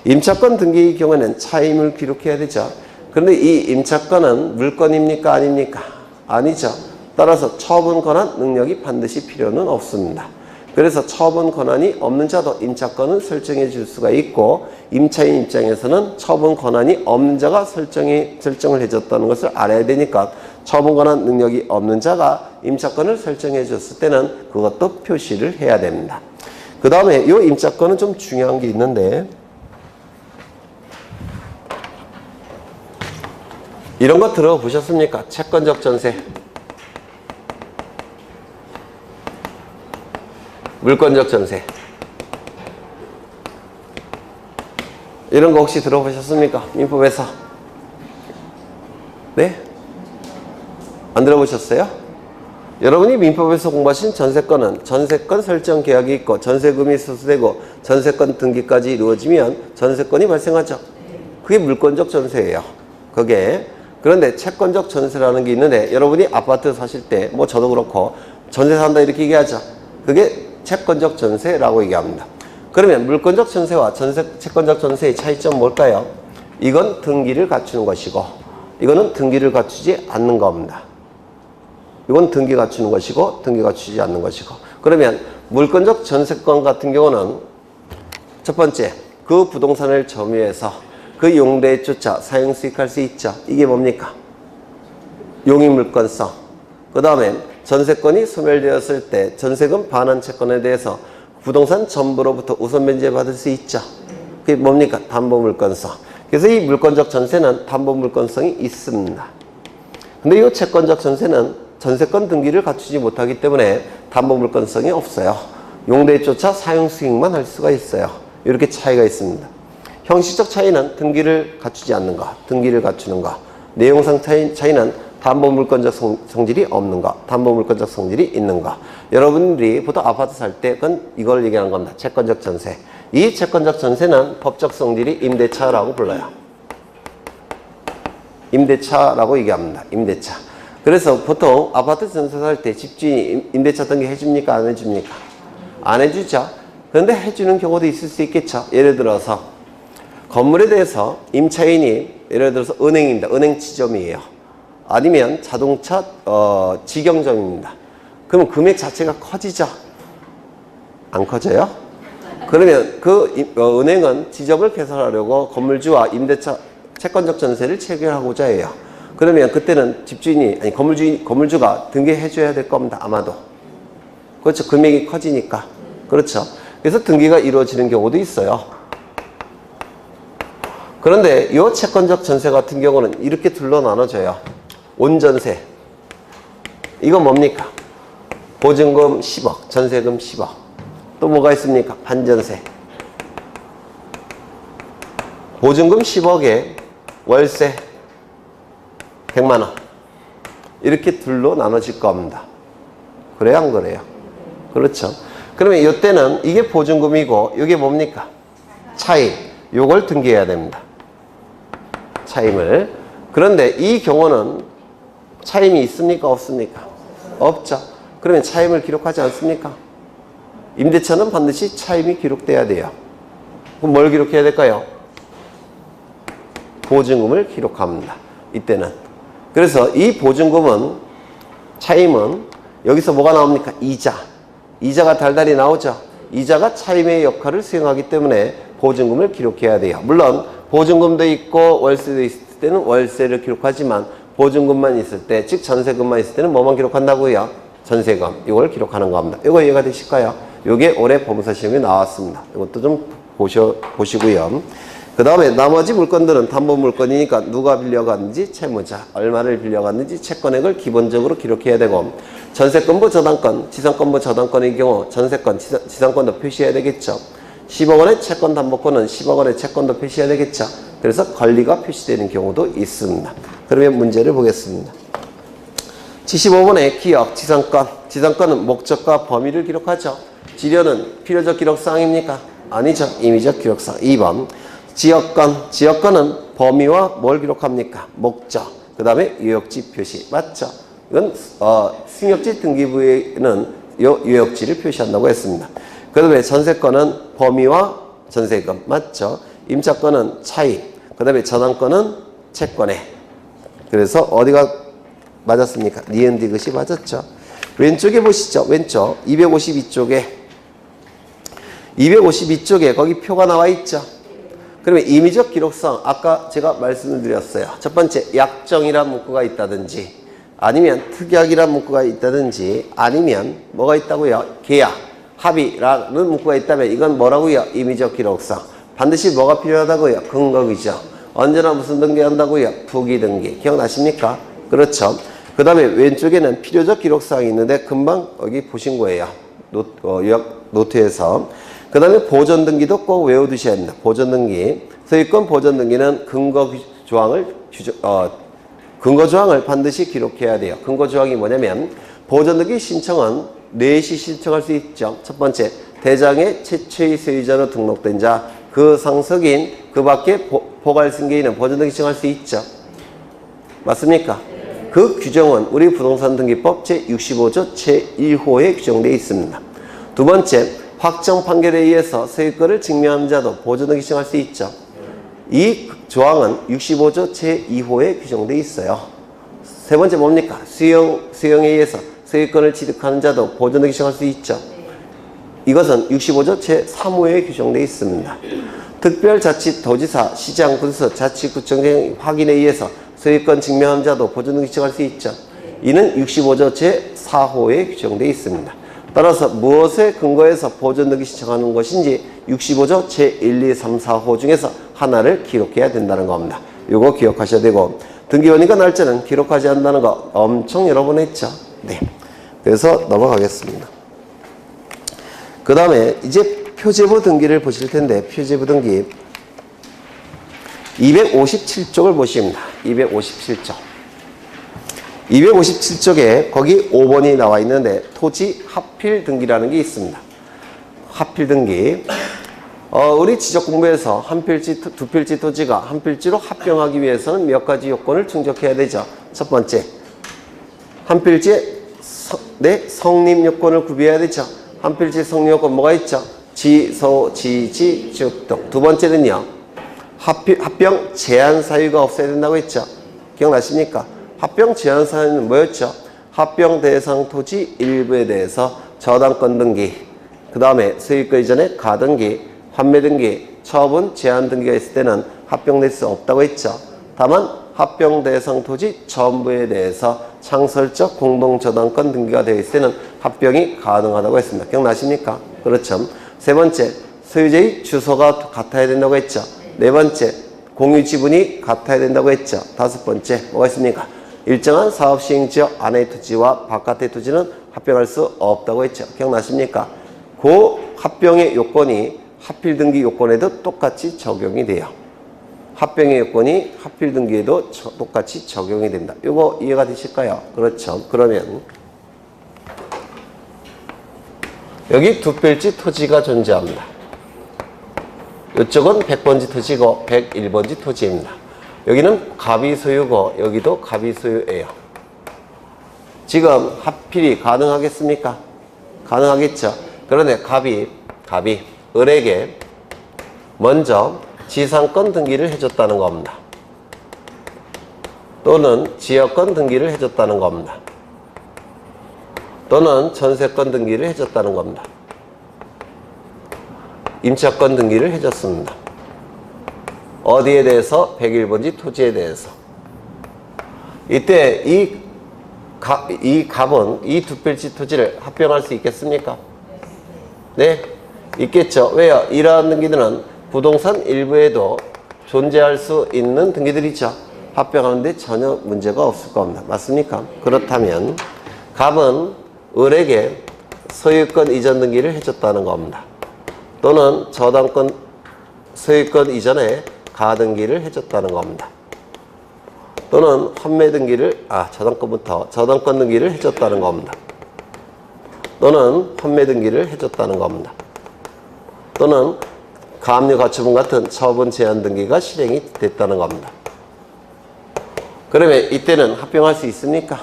임차권 등기의 경우에는 차임을 기록해야 되죠. 그런데 이 임차권은 물권입니까? 아닙니까? 아니죠. 따라서 처분 권한 능력이 반드시 필요는 없습니다. 그래서 처분 권한이 없는 자도 임차권은 설정해 줄 수가 있고, 임차인 입장에서는 처분 권한이 없는 자가 설정을 해줬다는 것을 알아야 되니까 처분 권한 능력이 없는 자가 임차권을 설정해 줬을 때는 그것도 표시를 해야 됩니다. 그 다음에 이 임차권은 좀 중요한 게 있는데, 이런 거 들어보셨습니까? 채권적 전세. 물권적 전세. 이런 거 혹시 들어보셨습니까? 민법에서. 네? 안 들어보셨어요? 여러분이 민법에서 공부하신 전세권은 전세권 설정 계약이 있고 전세금이 수수되고 전세권 등기까지 이루어지면 전세권이 발생하죠. 그게 물권적 전세예요. 그게. 그런데 채권적 전세라는 게 있는데 여러분이 아파트 사실 때 뭐 저도 그렇고 전세 산다 이렇게 얘기하죠. 그게 채권적 전세라고 얘기합니다. 그러면 물권적 전세와 채권적 전세의 차이점은 뭘까요? 이건 등기를 갖추는 것이고 이거는 등기를 갖추지 않는 겁니다. 이건 등기 갖추는 것이고 등기 갖추지 않는 것이고. 그러면 물권적 전세권 같은 경우는 첫 번째, 그 부동산을 점유해서 그 용도에 쫓아 사용 수익할 수 있죠. 이게 뭡니까? 용익물권성. 그 다음에 전세권이 소멸되었을 때 전세금 반환 채권에 대해서 부동산 전부로부터 우선 면제받을 수 있죠. 그게 뭡니까? 담보물권성. 그래서 이 물권적 전세는 담보물권성이 있습니다. 근데 이 채권적 전세는 전세권 등기를 갖추지 못하기 때문에 담보물권성이 없어요. 용도에 쫓아 사용 수익만 할 수가 있어요. 이렇게 차이가 있습니다. 형식적 차이는 등기를 갖추지 않는 것, 등기를 갖추는 것. 내용상 차이는 담보물권적 성질이 없는 것, 담보물권적 성질이 있는 것. 여러분들이 보통 아파트 살 때 그건 이걸 얘기하는 겁니다. 채권적 전세. 이 채권적 전세는 법적 성질이 임대차라고 불러요. 임대차라고 얘기합니다. 임대차. 그래서 보통 아파트 전세 살 때 집주인이 임대차 등기 해줍니까? 안 해줍니까? 안 해주죠. 그런데 해주는 경우도 있을 수 있겠죠. 예를 들어서 건물에 대해서 임차인이 예를 들어서 은행입니다. 은행 지점이에요. 아니면 자동차 직영점입니다. 그러면 금액 자체가 커지죠? 안 커져요? 그러면 그 은행은 지점을 개설하려고 건물주와 임대차 채권적 전세를 체결하고자 해요. 그러면 그때는 집주인이 아니 건물주가 등기해줘야 될 겁니다. 아마도. 그렇죠. 금액이 커지니까. 그렇죠. 그래서 등기가 이루어지는 경우도 있어요. 그런데 이 채권적 전세 같은 경우는 이렇게 둘로 나눠져요. 온전세. 이건 뭡니까? 보증금 10억, 전세금 10억. 또 뭐가 있습니까? 반전세. 보증금 10억에 월세 100만 원. 이렇게 둘로 나눠질 겁니다. 그래요? 안 그래요? 그렇죠. 그러면 이때는 이게 보증금이고 이게 뭡니까? 차임. 요걸 등기해야 됩니다. 차임을. 그런데 이 경우는 차임이 있습니까? 없습니까? 없죠. 그러면 차임을 기록하지 않습니까? 임대차는 반드시 차임이 기록돼야 돼요. 그럼 뭘 기록해야 될까요? 보증금을 기록합니다. 이때는. 그래서 이 보증금은 차임은 여기서 뭐가 나옵니까? 이자. 이자가 달달이 나오죠. 이자가 차임의 역할을 수행하기 때문에 보증금을 기록해야 돼요. 물론 보증금도 있고 월세도 있을 때는 월세를 기록하지만 보증금만 있을 때, 즉 전세금만 있을 때는 뭐만 기록한다고요? 전세금. 이걸 기록하는 겁니다. 이거 이해가 되실까요? 이게 올해 법무사 시험에 나왔습니다. 이것도 좀 보시고요. 그 다음에 나머지 물건들은 담보물건이니까 누가 빌려갔는지 채무자, 얼마를 빌려갔는지 채권액을 기본적으로 기록해야 되고, 전세권부 저당권, 지상권부 저당권의 경우 전세권, 지상권도 표시해야 되겠죠. 10억 원의 채권 담보권은 10억 원의 채권도 표시해야 되겠죠. 그래서 권리가 표시되는 경우도 있습니다. 그러면 문제를 보겠습니다. 75번의 기억, 지상권. 지상권은 목적과 범위를 기록하죠. 지료는 필요적 기록사항입니까? 아니죠. 임의적 기록사항. 2번. 지역권. 지역권은 범위와 뭘 기록합니까? 목적. 그 다음에 유역지 표시. 맞죠? 이건 승역지 등기부에는 유역지를 표시한다고 했습니다. 그 다음에 전세권은 범위와 전세금. 맞죠? 임차권은 차임. 그 다음에 저당권은 채권에. 그래서 어디가 맞았습니까? 니은 디귿이 맞았죠. 왼쪽에 보시죠. 왼쪽 252쪽에 거기 표가 나와 있죠. 그러면 임의적 기록상 아까 제가 말씀을 드렸어요. 첫 번째 약정이란 문구가 있다든지 아니면 특약이란 문구가 있다든지 아니면 뭐가 있다고요? 계약, 합의라는 문구가 있다면 이건 뭐라고요? 임의적 기록상. 반드시 뭐가 필요하다고요? 근거이죠. 언제나 무슨 등기한다고요? 부기등기. 기억나십니까? 그렇죠. 그 다음에 왼쪽에는 필요적 기록사항이 있는데 금방 여기 보신 거예요. 요약 노트에서. 그 다음에 보존등기도 꼭 외워두셔야 합니다. 보존등기. 소유권 보존등기는 근거조항을 반드시 기록해야 돼요. 근거조항이 뭐냐면 보존등기 신청은 4시 신청할 수 있죠. 첫 번째, 대장의 최초의 소유자로 등록된 자, 그 상속인, 그 밖에 포괄승계인은 보존등기 신청할 수 있죠. 맞습니까? 그 규정은 우리 부동산등기법 제65조 제1호에 규정되어 있습니다. 두 번째, 확정 판결에 의해서 소유권을 증명한 자도 보존등기 신청할 수 있죠. 이 조항은 65조 제2호에 규정되어 있어요. 세 번째 뭡니까? 수용에 의해서 소유권을 취득하는 자도 보존등기 신청할 수 있죠. 이것은 65조 제3호에 규정되어 있습니다. 특별자치도지사, 시장, 군수, 자치구청 확인에 의해서 소유권 증명한 자도 보존등기 신청할 수 있죠. 이는 65조 제4호에 규정되어 있습니다. 따라서 무엇에 근거해서 보존등기 신청하는 것인지 65조 제1, 2, 3, 4호 중에서 하나를 기록해야 된다는 겁니다. 이거 기억하셔야 되고, 등기원인과 날짜는 기록하지 않는다는 거 엄청 여러 번 했죠. 네. 그래서 넘어가겠습니다. 그 다음에 이제 표제부 등기를 보실 텐데, 표제부 등기 257쪽을 보십니다. 257쪽. 257쪽에 거기 5번이 나와 있는데 토지 합필 등기라는 게 있습니다. 합필 등기. 우리 지적 공부에서 한 필지, 두 필지 토지가 한 필지로 합병하기 위해서는 몇 가지 요건을 충족해야 되죠. 첫 번째, 한 필지의 성립 요건을 구비해야 되죠. 한 필지 성립 요건 뭐가 있죠? 지, 소, 지, 지, 즉 등. 두 번째는요, 합병 제한 사유가 없어야 된다고 했죠. 기억나십니까? 합병 제한 사유는 뭐였죠? 합병 대상 토지 일부에 대해서 저당권 등기, 그 다음에 소유권 이전에 가등기, 환매 등기, 처분 제한 등기가 있을 때는 합병될 수 없다고 했죠. 다만 합병 대상 토지 전부에 대해서 창설적 공동저당권 등기가 되어 있을 때는 합병이 가능하다고 했습니다. 기억나십니까? 그렇죠. 세 번째, 소유자의 주소가 같아야 된다고 했죠. 네 번째, 공유 지분이 같아야 된다고 했죠. 다섯 번째, 뭐가 있습니까? 일정한 사업시행지역 안의 토지와 바깥의 토지는 합병할 수 없다고 했죠. 기억나십니까? 그 합병의 요건이 합필 등기 요건에도 똑같이 적용이 돼요. 합병의 요건이 합필 등기에도 똑같이 적용이 됩니다. 이거 이해가 되실까요? 그렇죠. 그러면 여기 두 필지 토지가 존재합니다. 이쪽은 100번지 토지고 101번지 토지입니다. 여기는 갑이 소유고 여기도 갑이 소유예요. 지금 합필이 가능하겠습니까? 가능하겠죠. 그런데 갑이 을에게 먼저 지상권 등기를 해줬다는 겁니다. 또는 지역권 등기를 해줬다는 겁니다. 또는 전세권 등기를 해줬다는 겁니다. 임차권 등기를 해줬습니다. 어디에 대해서? 101번지 토지에 대해서. 이때 이 갑은 이 두 필지 토지를 합병할 수 있겠습니까? 네? 있겠죠. 왜요? 이러한 등기들은 부동산 일부에도 존재할 수 있는 등기들이죠. 합병하는데 전혀 문제가 없을 겁니다. 맞습니까? 그렇다면 갑은 을에게 소유권 이전 등기를 해줬다는 겁니다. 또는 저당권 소유권 이전에 가등기를 해줬다는 겁니다. 또는 환매 등기를 저당권 등기를 해줬다는 겁니다. 또는 환매 등기를 해줬다는 겁니다. 또는 가압류 가처분 같은 처분 제한 등기가 실행이 됐다는 겁니다. 그러면 이때는 합병할 수 있습니까?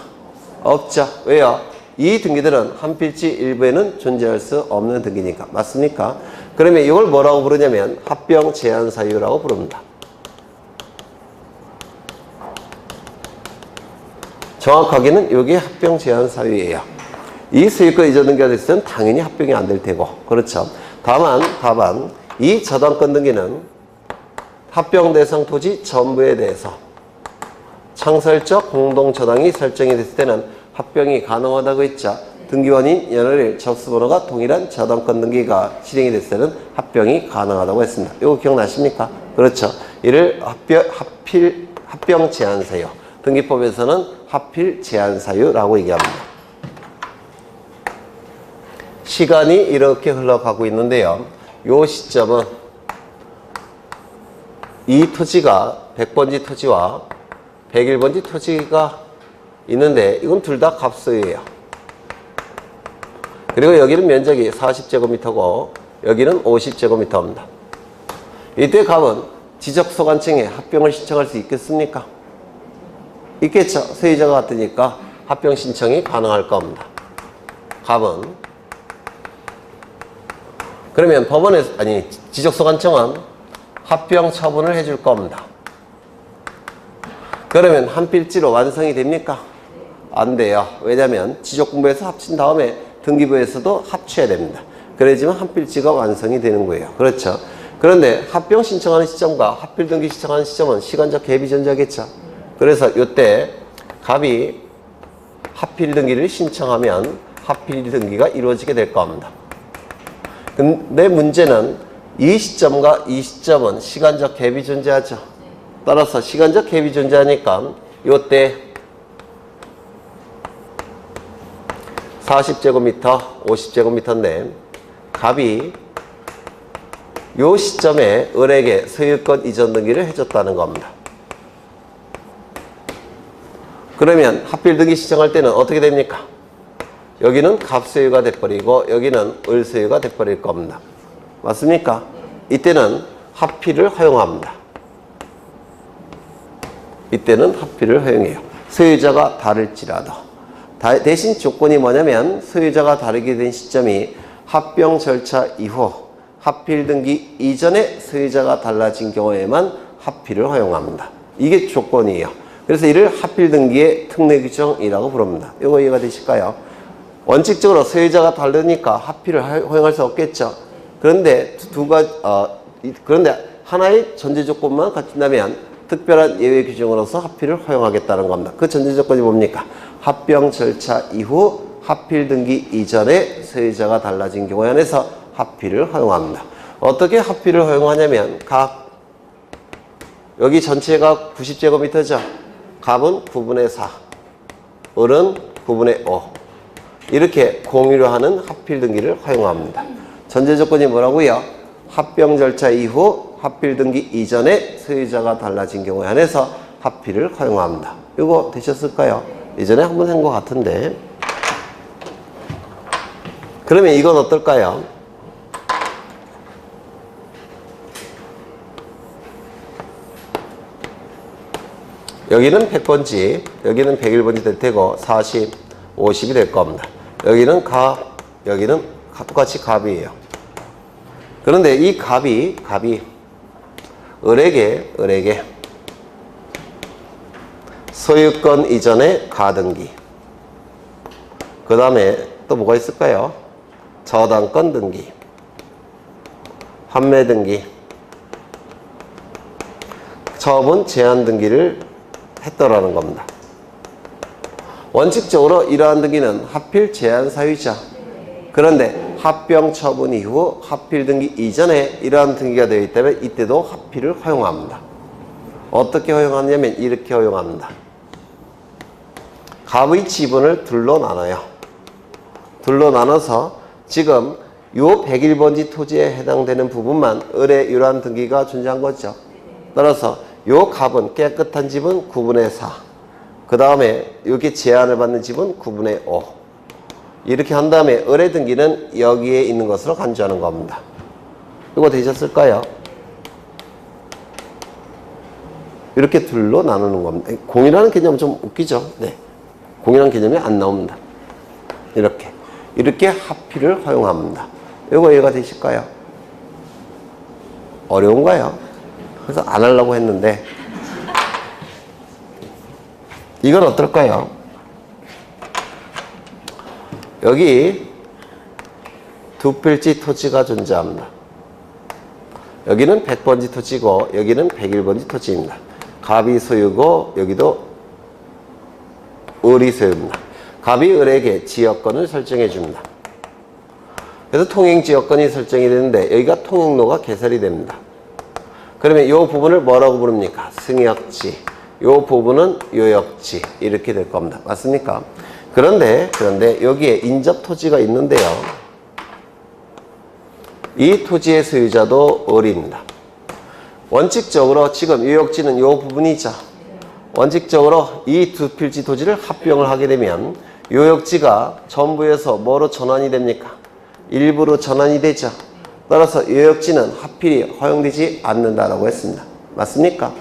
없죠. 왜요? 이 등기들은 한 필지 일부에는 존재할 수 없는 등기니까. 맞습니까? 그러면 이걸 뭐라고 부르냐면 합병 제한 사유라고 부릅니다. 정확하게는 이게 합병 제한 사유예요. 이 소유권 이전 등기가 됐을 때는 당연히 합병이 안 될 테고. 그렇죠. 다만 이 저당권 등기는 합병 대상 토지 전부에 대해서 창설적 공동저당이 설정이 됐을 때는 합병이 가능하다고 했죠. 등기원인 연월일 접수번호가 동일한 저당권 등기가 실행이 됐을 때는 합병이 가능하다고 했습니다. 이거 기억나십니까? 그렇죠. 이를 합병 제한 사유, 등기법에서는 합필 제한 사유라고 얘기합니다. 시간이 이렇게 흘러가고 있는데요. 요 시점은 이 토지가 100번지 토지와 101번지 토지가 있는데 이건 둘 다 갑소유예요. 그리고 여기는 면적이 40제곱미터고 여기는 50제곱미터입니다. 이때 갑은 지적소관청에 합병을 신청할 수 있겠습니까? 있겠죠. 소유자가 같으니까 합병 신청이 가능할 겁니다. 갑은. 그러면 법원에서, 아니, 지적소관청은 합병 처분을 해줄 겁니다. 그러면 한 필지로 완성이 됩니까? 안 돼요. 왜냐하면 지적공부에서 합친 다음에 등기부에서도 합쳐야 됩니다. 그래야지만 한 필지가 완성이 되는 거예요. 그렇죠? 그런데 합병 신청하는 시점과 합필 등기 신청하는 시점은 시간적 갭이 존재하겠죠. 그래서 이때 갑이 합필 등기를 신청하면 합필 등기가 이루어지게 될 겁니다. 근데 문제는 이 시점과 이 시점은 시간적 갭이 존재하죠. 따라서 시간적 갭이 존재하니까 이때 40제곱미터, 50제곱미터인데 갑이 이 시점에 을에게 소유권 이전 등기를 해줬다는 겁니다. 그러면 합필 등기 신청할 때는 어떻게 됩니까? 여기는 갑 소유가 돼버리고 여기는 을 소유가 돼버릴 겁니다. 맞습니까? 이때는 합필을 허용합니다. 이때는 합필을 허용해요. 소유자가 다를지라도. 대신 조건이 뭐냐면 소유자가 다르게 된 시점이 합병 절차 이후 합필 등기 이전에 소유자가 달라진 경우에만 합필을 허용합니다. 이게 조건이에요. 그래서 이를 합필 등기의 특례 규정이라고 부릅니다. 이거 이해가 되실까요? 원칙적으로 소유자가 다르니까 합필을 허용할 수 없겠죠. 그런데 그런데 하나의 전제 조건만 갖춘다면 특별한 예외 규정으로서 합필을 허용하겠다는 겁니다. 그 전제 조건이 뭡니까? 합병 절차 이후 합필 등기 이전에 소유자가 달라진 경우에 한해서 합필을 허용합니다. 어떻게 합필을 허용하냐면 여기 전체가 90제곱미터죠. 갑은 9분의 4, 을은 9분의 5 이렇게 공유로 하는 합필 등기를 허용합니다. 전제 조건이 뭐라고요? 합병 절차 이후 합필 등기 이전에 소유자가 달라진 경우에 한해서 합필을 허용합니다. 이거 되셨을까요? 예전에 한번 한 것 같은데. 그러면 이건 어떨까요? 여기는 100번지, 여기는 101번지 될 테고 40, 50이 될 겁니다. 여기는 갑, 여기는 똑같이 갑이에요. 그런데 이 갑이 을에게 소유권 이전의 가등기, 그 다음에 또 뭐가 있을까요? 저당권 등기, 판매 등기, 처분 제한 등기를 했더라는 겁니다. 원칙적으로 이러한 등기는 합필 제한 사유죠. 그런데 합병 처분 이후 합필 등기 이전에 이러한 등기가 되어 있기 때문에 이때도 합필을 허용합니다. 어떻게 허용하냐면 이렇게 허용합니다. 갑의 지분을 둘로 나눠요. 둘로 나눠서 지금 요 101번지 토지에 해당되는 부분만 을의 이러한 등기가 존재한 거죠. 따라서 요 갑은 깨끗한 집은 9분의 4, 그 다음에 여기 제한을 받는 집은 9분의 5 이렇게 한 다음에 을의 등기는 여기에 있는 것으로 간주하는 겁니다. 이거 되셨을까요? 이렇게 둘로 나누는 겁니다. 공이라는 개념은 좀 웃기죠? 네. 공이라는 개념이 안 나옵니다. 이렇게 합필을 허용합니다. 이거 이해가 되실까요? 어려운가요? 그래서 안 하려고 했는데 이건 어떨까요? 여기 두 필지 토지가 존재합니다. 여기는 100번지 토지고 여기는 101번지 토지입니다. 갑이 소유고 여기도 을이 소유입니다. 갑이 을에게 지역권을 설정해 줍니다. 그래서 통행지역권이 설정이 되는데 여기가 통행로가 개설이 됩니다. 그러면 이 부분을 뭐라고 부릅니까? 승역지. 이 부분은 요역지. 이렇게 될 겁니다. 맞습니까? 그런데 여기에 인접 토지가 있는데요. 이 토지의 소유자도 을입니다. 원칙적으로 지금 유역지는 이 부분이죠. 원칙적으로 이 두 필지 토지를 합병을 하게 되면 유역지가 전부에서 뭐로 전환이 됩니까? 일부로 전환이 되죠. 따라서 유역지는 하필이 허용되지 않는다라고 했습니다. 맞습니까?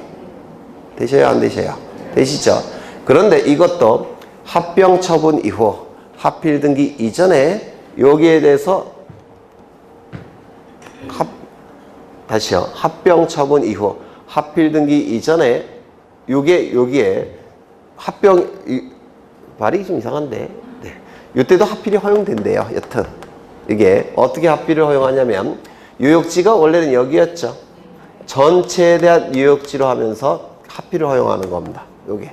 되셔요? 안 되셔요? 되시죠? 그런데 이것도 합병 처분 이후 하필 등기 이전에 여기에 대해서 다시요. 합병 처분 이후 하필 등기 이전에 여기에 합병 말이 좀 이상한데 네. 이때도 하필이 허용된대요. 여튼 이게 어떻게 하필을 허용하냐면 유역지가 원래는 여기였죠. 전체에 대한 유역지로 하면서 하필을 허용하는 겁니다. 요게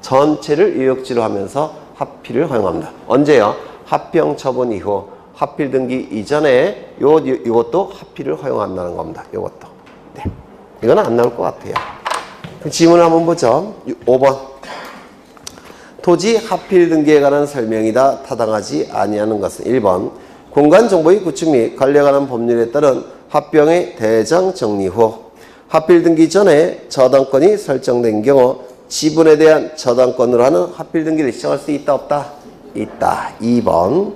전체를 유역지로 하면서 하필을 허용합니다. 언제요? 합병 처분 이후 하필 등기 이전에 요것도 하필을 허용한다는 겁니다. 요것도. 네. 이건 안 나올 것 같아요. 지문을 한번 보죠. 5번. 토지 하필 등기에 관한 설명이다. 타당하지 아니하는 것은 1번. 공간 정보의 구축 및 관리에 관한 법률에 따른 합병의 대장 정리 후 하필 등기 전에 저당권이 설정된 경우 지분에 대한 저당권으로 하는 하필 등기를 시정할 수 있다 없다? 있다. 2번.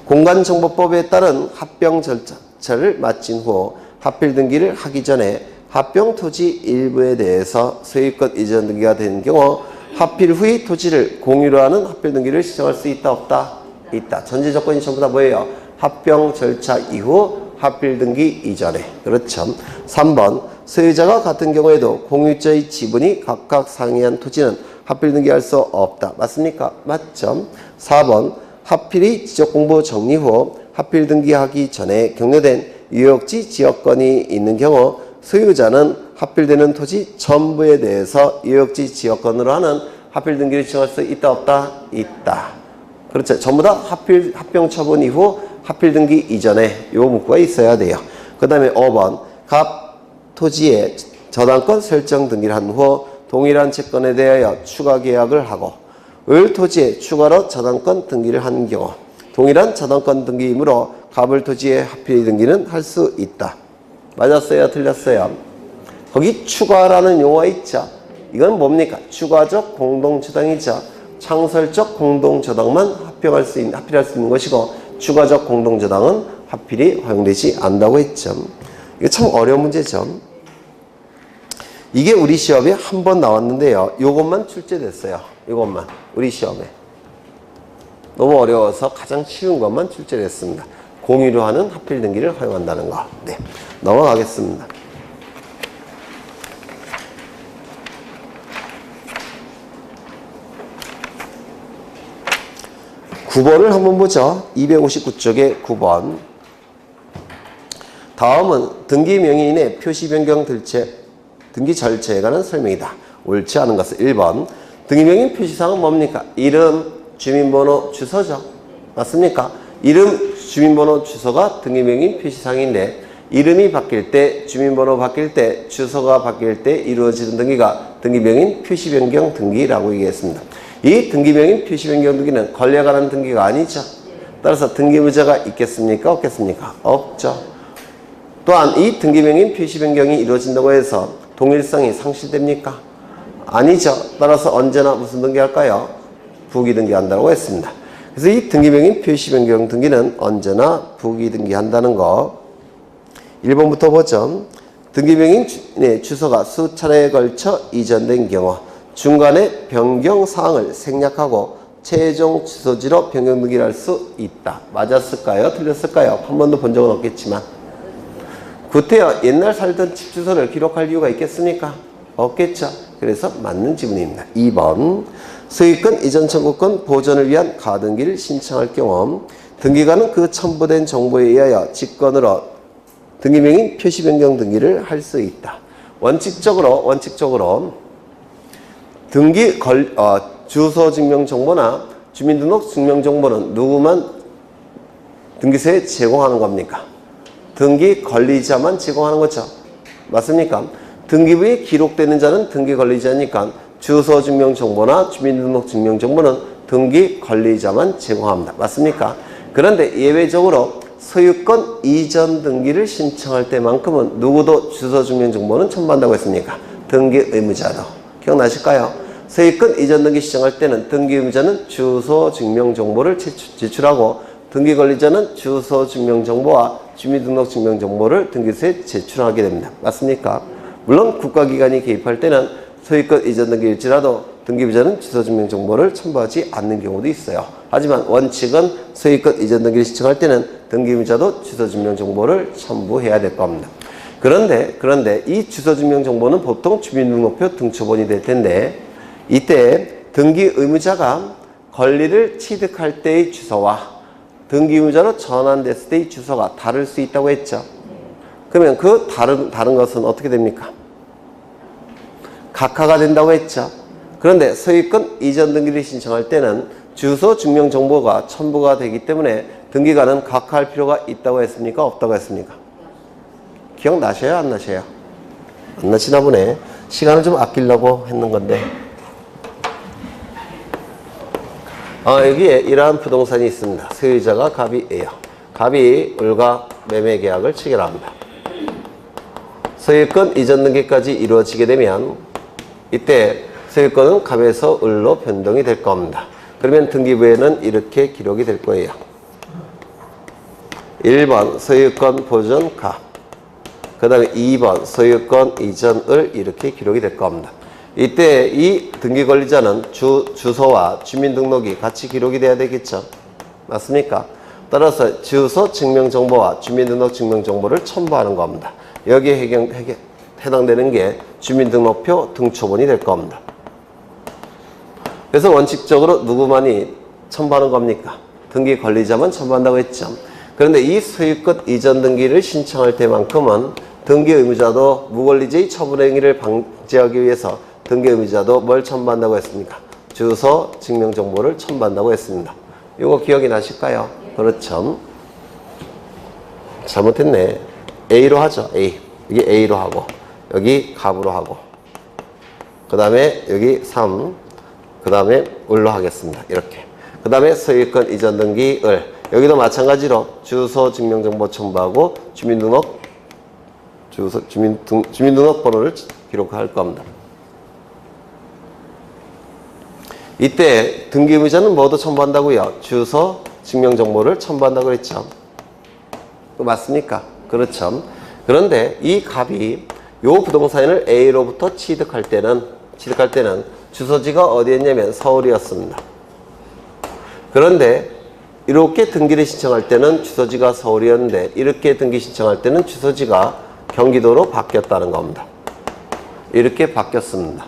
공간정보법에 따른 합병 절차를 마친 후 하필 등기를 하기 전에 합병 토지 일부에 대해서 소유권 이전 등기가 된 경우 하필 후의 토지를 공유로 하는 하필 등기를 시정할 수 있다 없다? 있다. 전제 조건이 전부 다 뭐예요? 합병 절차 이후 하필 등기 이전에. 그렇죠. 3번. 소유자가 같은 경우에도 공유자의 지분이 각각 상이한 토지는 하필 등기할 수 없다. 맞습니까? 맞죠. 4번. 하필이 지적공부 정리 후 하필 등기하기 전에 경료된 유역지 지역권이 있는 경우 소유자는 하필되는 토지 전부에 대해서 유역지 지역권으로 하는 하필 등기를 시정할 수 있다 없다? 있다. 그렇죠. 전부 다 합병 처분 이후 하필 등기 이전에 요 문구가 있어야 돼요. 그 다음에 5번. 갑 토지의 저당권 설정 등기를 한 후 동일한 채권에 대하여 추가 계약을 하고 을 토지에 추가로 저당권 등기를 한 경우 동일한 저당권 등기이므로 갑을 토지의 하필 등기는 할 수 있다. 맞았어요? 틀렸어요? 거기 추가라는 용어가 있죠. 이건 뭡니까? 추가적 공동저당이죠. 창설적 공동저당만 합필할 수 있는 것이고 추가적 공동저당은 하필이 허용되지 않는다고 했죠. 이거 참 어려운 문제죠. 이게 우리 시험에 한 번 나왔는데요. 요것만 출제됐어요. 이것만 우리 시험에. 너무 어려워서 가장 쉬운 것만 출제됐습니다. 공유로 하는 하필 등기를 허용한다는 거. 네, 넘어가겠습니다. (9번을) 한번 보죠. 259쪽에 9번. 다음은 등기 명의인의 표시 변경 등기 절차에 관한 설명이다. 옳지 않은 것은 1번. 등기명의 표시사항은 뭡니까? 이름, 주민번호, 주소죠. 맞습니까? 이름, 주민번호, 주소가 등기명의 표시사항인데 이름이 바뀔 때, 주민번호 바뀔 때, 주소가 바뀔 때 이루어지는 등기가 등기명의 표시변경 등기라고 얘기했습니다. 이 등기명의 표시변경 등기는 권리에 관한 등기가 아니죠. 따라서 등기무죄가 있겠습니까? 없겠습니까? 없죠. 또한 이 등기명의 표시변경이 이루어진다고 해서 동일성이 상실됩니까? 아니죠. 따라서 언제나 무슨 등기할까요? 부기 등기한다고 했습니다. 그래서 이 등기명의 표시변경 등기는 언제나 부기 등기한다는 거. 1번부터 보죠. 등기명의 주소가 수차례에 걸쳐 이전된 경우 중간에 변경 사항을 생략하고 최종 주소지로 변경 등기를 할 수 있다. 맞았을까요? 틀렸을까요? 한 번도 본 적은 없겠지만. 구태여 옛날 살던 집 주소를 기록할 이유가 있겠습니까? 없겠죠. 그래서 맞는 지문입니다. 2번. 소유권 이전 청구권 보존을 위한 가등기를 신청할 경우 등기관은 그 첨부된 정보에 의하여 직권으로 등기명의 표시 변경 등기를 할 수 있다. 원칙적으로 등기 주소 증명 정보나 주민등록 증명 정보는 누구만 등기소에 제공하는 겁니까? 등기 관리자만 제공하는 거죠. 맞습니까? 등기부에 기록되는 자는 등기 관리자니까 주소 증명 정보나 주민등록 증명 정보는 등기 관리자만 제공합니다. 맞습니까? 그런데 예외적으로 소유권 이전 등기를 신청할 때만큼은 누구도 주소증명정보는 첨부한다고 했습니까? 등기 의무자도. 기억나실까요? 소유권 이전 등기 신청할 때는 등기 의무자는 주소증명정보를 제출하고 등기 관리자는 주소증명정보와 주민등록증명정보를 등기소에 제출하게 됩니다. 맞습니까? 물론 국가기관이 개입할 때는 소유권 이전 등기일지라도 등기부자는 주소증명정보를 첨부하지 않는 경우도 있어요. 하지만 원칙은 소유권 이전 등기를 신청할 때는 등기부자도 주소증명정보를 첨부해야 될 겁니다. 그런데 이 주소증명정보는 보통 주민등록표 등초본이 될 텐데 이때 등기 의무자가 권리를 취득할 때의 주소와 등기 의무자로 전환됐을 때의 주소가 다를 수 있다고 했죠. 그러면 그 다른 것은 어떻게 됩니까? 각하가 된다고 했죠. 그런데 소유권 이전 등기를 신청할 때는 주소 증명 정보가 첨부가 되기 때문에 등기관은 각하할 필요가 있다고 했습니까? 없다고 했습니까? 기억나셔요? 안 나셔요? 안 나시나 보네. 시간을 좀 아끼려고 했는 건데. 여기에 이러한 부동산이 있습니다. 소유자가 갑이에요. 갑이 을과 매매 계약을 체결합니다. 소유권 이전 등기까지 이루어지게 되면 이때 소유권은 갑에서 을로 변동이 될 겁니다. 그러면 등기부에는 이렇게 기록이 될 거예요. 1번 소유권 보존 갑, 그 다음에 2번 소유권 이전 을 이렇게 기록이 될 겁니다. 이때 이 등기 관리자는 주소와 주민등록이 같이 기록이 돼야 되겠죠. 맞습니까? 따라서 주소 증명정보와 주민등록 증명정보를 첨부하는 겁니다. 여기에 해당되는 게 주민등록표 등초본이 될 겁니다. 그래서 원칙적으로 누구만이 첨부하는 겁니까? 등기 관리자만 첨부한다고 했죠. 그런데 이 소유권 이전 등기를 신청할 때만큼은 등기 의무자도 무권리자의 처분 행위를 방지하기 위해서 등기 의무자도 뭘 첨부한다고 했습니까? 주소 증명정보를 첨부한다고 했습니다. 이거 기억이 나실까요? 그렇죠. 잘못했네. A로 하죠. A. 여기 A로 하고 여기 갑으로 하고 그 다음에 여기 3, 그 다음에 을로 하겠습니다. 이렇게. 그 다음에 소유권 이전 등기 을. 여기도 마찬가지로 주소 증명정보 첨부하고 주민등록 번호를 기록할 겁니다. 이때 등기 의무자는 뭐도 첨부한다고요? 주소 증명정보를 첨부한다고 그랬죠. 맞습니까? 그렇죠. 그런데 이 갑이 요 부동산을 A로부터 취득할 때는 주소지가 어디였냐면 서울이었습니다. 그런데 이렇게 등기를 신청할 때는 주소지가 서울이었는데 이렇게 등기 신청할 때는 주소지가 경기도로 바뀌었다는 겁니다. 이렇게 바뀌었습니다.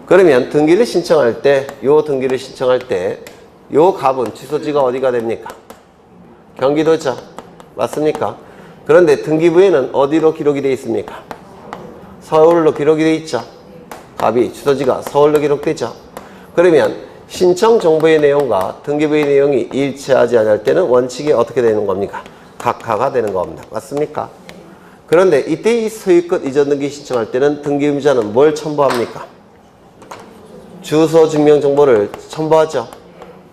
그러면 등기를 신청할 때 요 갑은 주소지가 어디가 됩니까? 경기도죠. 맞습니까? 그런데 등기부에는 어디로 기록이 되어 있습니까? 서울로 기록이 되어 있죠. 갑이 주소지가 서울로 기록되죠. 그러면 신청 정보의 내용과 등기부의 내용이 일치하지 않을 때는 원칙이 어떻게 되는 겁니까? 각하가 되는 겁니다. 맞습니까? 그런데 이때 이 소유권 이전 등기 신청할 때는 등기 의무자는 뭘 첨부합니까? 주소 증명 정보를 첨부하죠.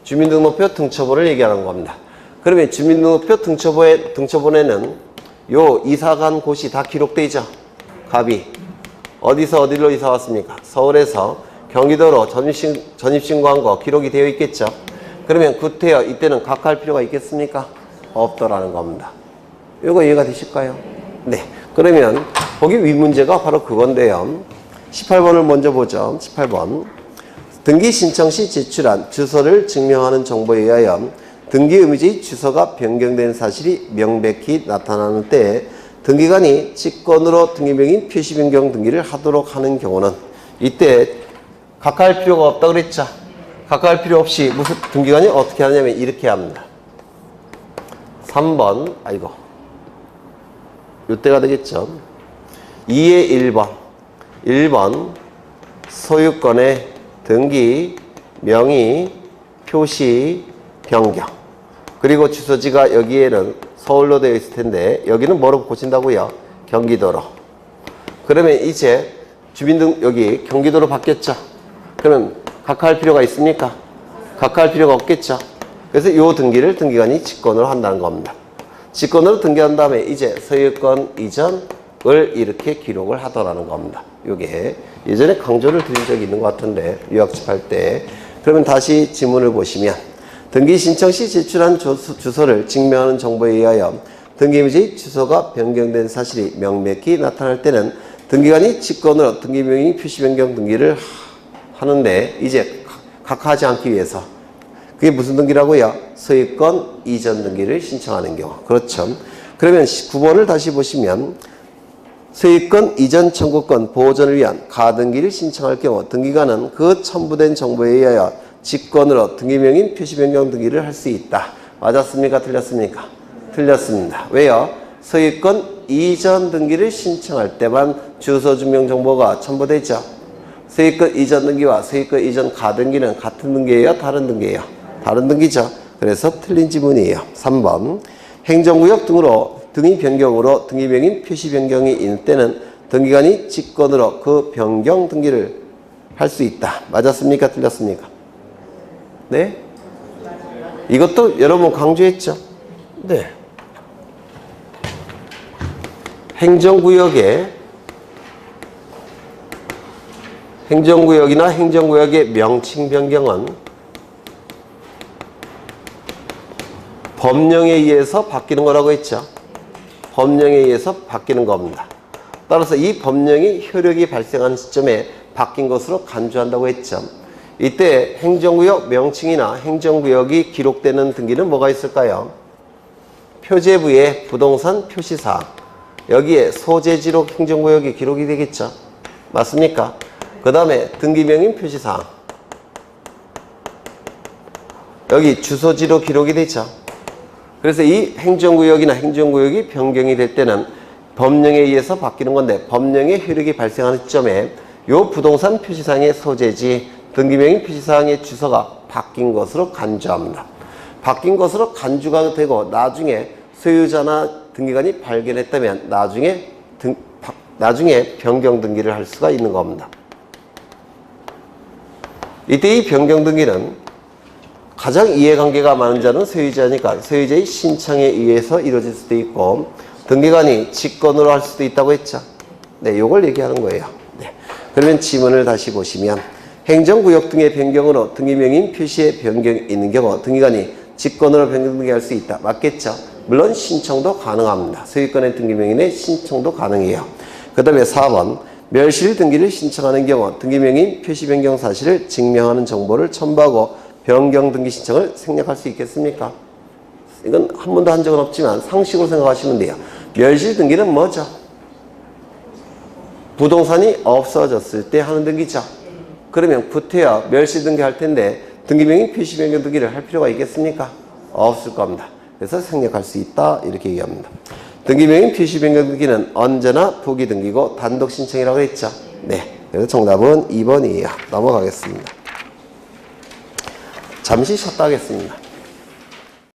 주민등록표 등초본을 얘기하는 겁니다. 그러면 주민등록표 등초본에는 요 이사간 곳이 다 기록되죠. 갑이 어디서 어디로 이사 왔습니까? 서울에서 경기도로 전입신고한 거 기록이 되어 있겠죠. 그러면 구태여 이때는 각할 필요가 있겠습니까? 없더라는 겁니다. 이거 이해가 되실까요? 네. 그러면 거기 윗문제가 바로 그건데요. 18번을 먼저 보죠. 18번. 등기 신청 시 제출한 주소를 증명하는 정보에 의하여 등기 의무자의 주소가 변경된 사실이 명백히 나타나는 때에 등기관이 직권으로 등기명인 표시 변경 등기를 하도록 하는 경우는 이때 각하할 필요가 없다고 그랬죠. 각하할 필요 없이 무슨 등기관이 어떻게 하냐면 이렇게 합니다. 3번 이때가 되겠죠. 2의 1번 1번 소유권의 등기 명의 표시 변경 그리고 주소지가 여기에는 서울로 되어 있을 텐데 여기는 뭐로 고친다고요? 경기도로. 그러면 이제 여기 경기도로 바뀌었죠. 그러면 각하할 필요가 있습니까? 각하할 필요가 없겠죠. 그래서 이 등기를 등기관이 직권으로 한다는 겁니다. 직권으로 등기한 다음에 이제 소유권 이전을 이렇게 기록을 하더라는 겁니다. 요게 예전에 강조를 드린 적이 있는 것 같은데 유학집할 때. 그러면 다시 지문을 보시면 등기 신청 시 제출한 주소를 증명하는 정보에 의하여 등기물의 주소가 변경된 사실이 명백히 나타날 때는 등기관이 직권으로 등기명의 표시 변경 등기를 하는데 이제 각하하지 않기 위해서 그게 무슨 등기라고요? 소유권 이전 등기를 신청하는 경우. 그렇죠. 그러면 9번을 다시 보시면 소유권 이전 청구권 보존을 위한 가등기를 신청할 경우 등기관은 그 첨부된 정보에 의하여 직권으로 등기명인 표시 변경 등기를 할 수 있다. 맞았습니까? 틀렸습니까? 틀렸습니다. 왜요? 소유권 이전 등기를 신청할 때만 주소 증명 정보가 첨부되죠. 소유권 이전 등기와 소유권 이전 가등기는 같은 등기예요? 다른 등기예요? 다른 등기죠. 그래서 틀린 지문이에요. 3번 행정구역 등으로 등의 변경으로 등기명인 표시 변경이 있는 때는 등기관이 직권으로 그 변경 등기를 할 수 있다. 맞았습니까? 틀렸습니까? 네? 이것도 여러 번 강조했죠? 네. 행정구역이나 행정구역의 명칭 변경은 법령에 의해서 바뀌는 거라고 했죠. 법령에 의해서 바뀌는 겁니다. 따라서 이 법령이 효력이 발생하는 시점에 바뀐 것으로 간주한다고 했죠. 이때 행정구역 명칭이나 행정구역이 기록되는 등기는 뭐가 있을까요? 표제부에 부동산 표시사항, 여기에 소재지로 행정구역이 기록이 되겠죠. 맞습니까? 그 다음에 등기명인 표시사항, 여기 주소지로 기록이 되죠. 그래서 이 행정구역이나 행정구역이 변경이 될 때는 법령에 의해서 바뀌는 건데 법령의 효력이 발생하는 시점에 이 부동산 표시사항의 소재지, 등기명인 표시사항의 주소가 바뀐 것으로 간주합니다. 바뀐 것으로 간주가 되고 나중에 소유자나 등기관이 발견했다면 나중에 변경 등기를 할 수가 있는 겁니다. 이때 이 변경 등기는 가장 이해관계가 많은 자는 소유자니까 소유자의 신청에 의해서 이루어질 수도 있고 등기관이 직권으로 할 수도 있다고 했죠. 네, 이걸 얘기하는 거예요. 네. 그러면 지문을 다시 보시면 행정구역 등의 변경으로 등기명인 표시에 변경이 있는 경우 등기관이 직권으로 변경 등기할 수 있다. 맞겠죠? 물론 신청도 가능합니다. 소유권의 등기명인의 신청도 가능해요. 그 다음에 4번 멸실 등기를 신청하는 경우 등기명인 표시 변경 사실을 증명하는 정보를 첨부하고 변경 등기 신청을 생략할 수 있겠습니까? 이건 한 번도 한 적은 없지만 상식으로 생각하시면 돼요. 멸실 등기는 뭐죠? 부동산이 없어졌을 때 하는 등기죠. 그러면 구태여 멸실 등기 할 텐데 등기명인 표시 변경 등기를 할 필요가 있겠습니까? 없을 겁니다. 그래서 생략할 수 있다 이렇게 얘기합니다. 등기명인 표시 변경 등기는 언제나 부기 등기고 단독 신청이라고 했죠. 네, 그래서 정답은 2번이에요. 넘어가겠습니다. 잠시 쉬었다 하겠습니다.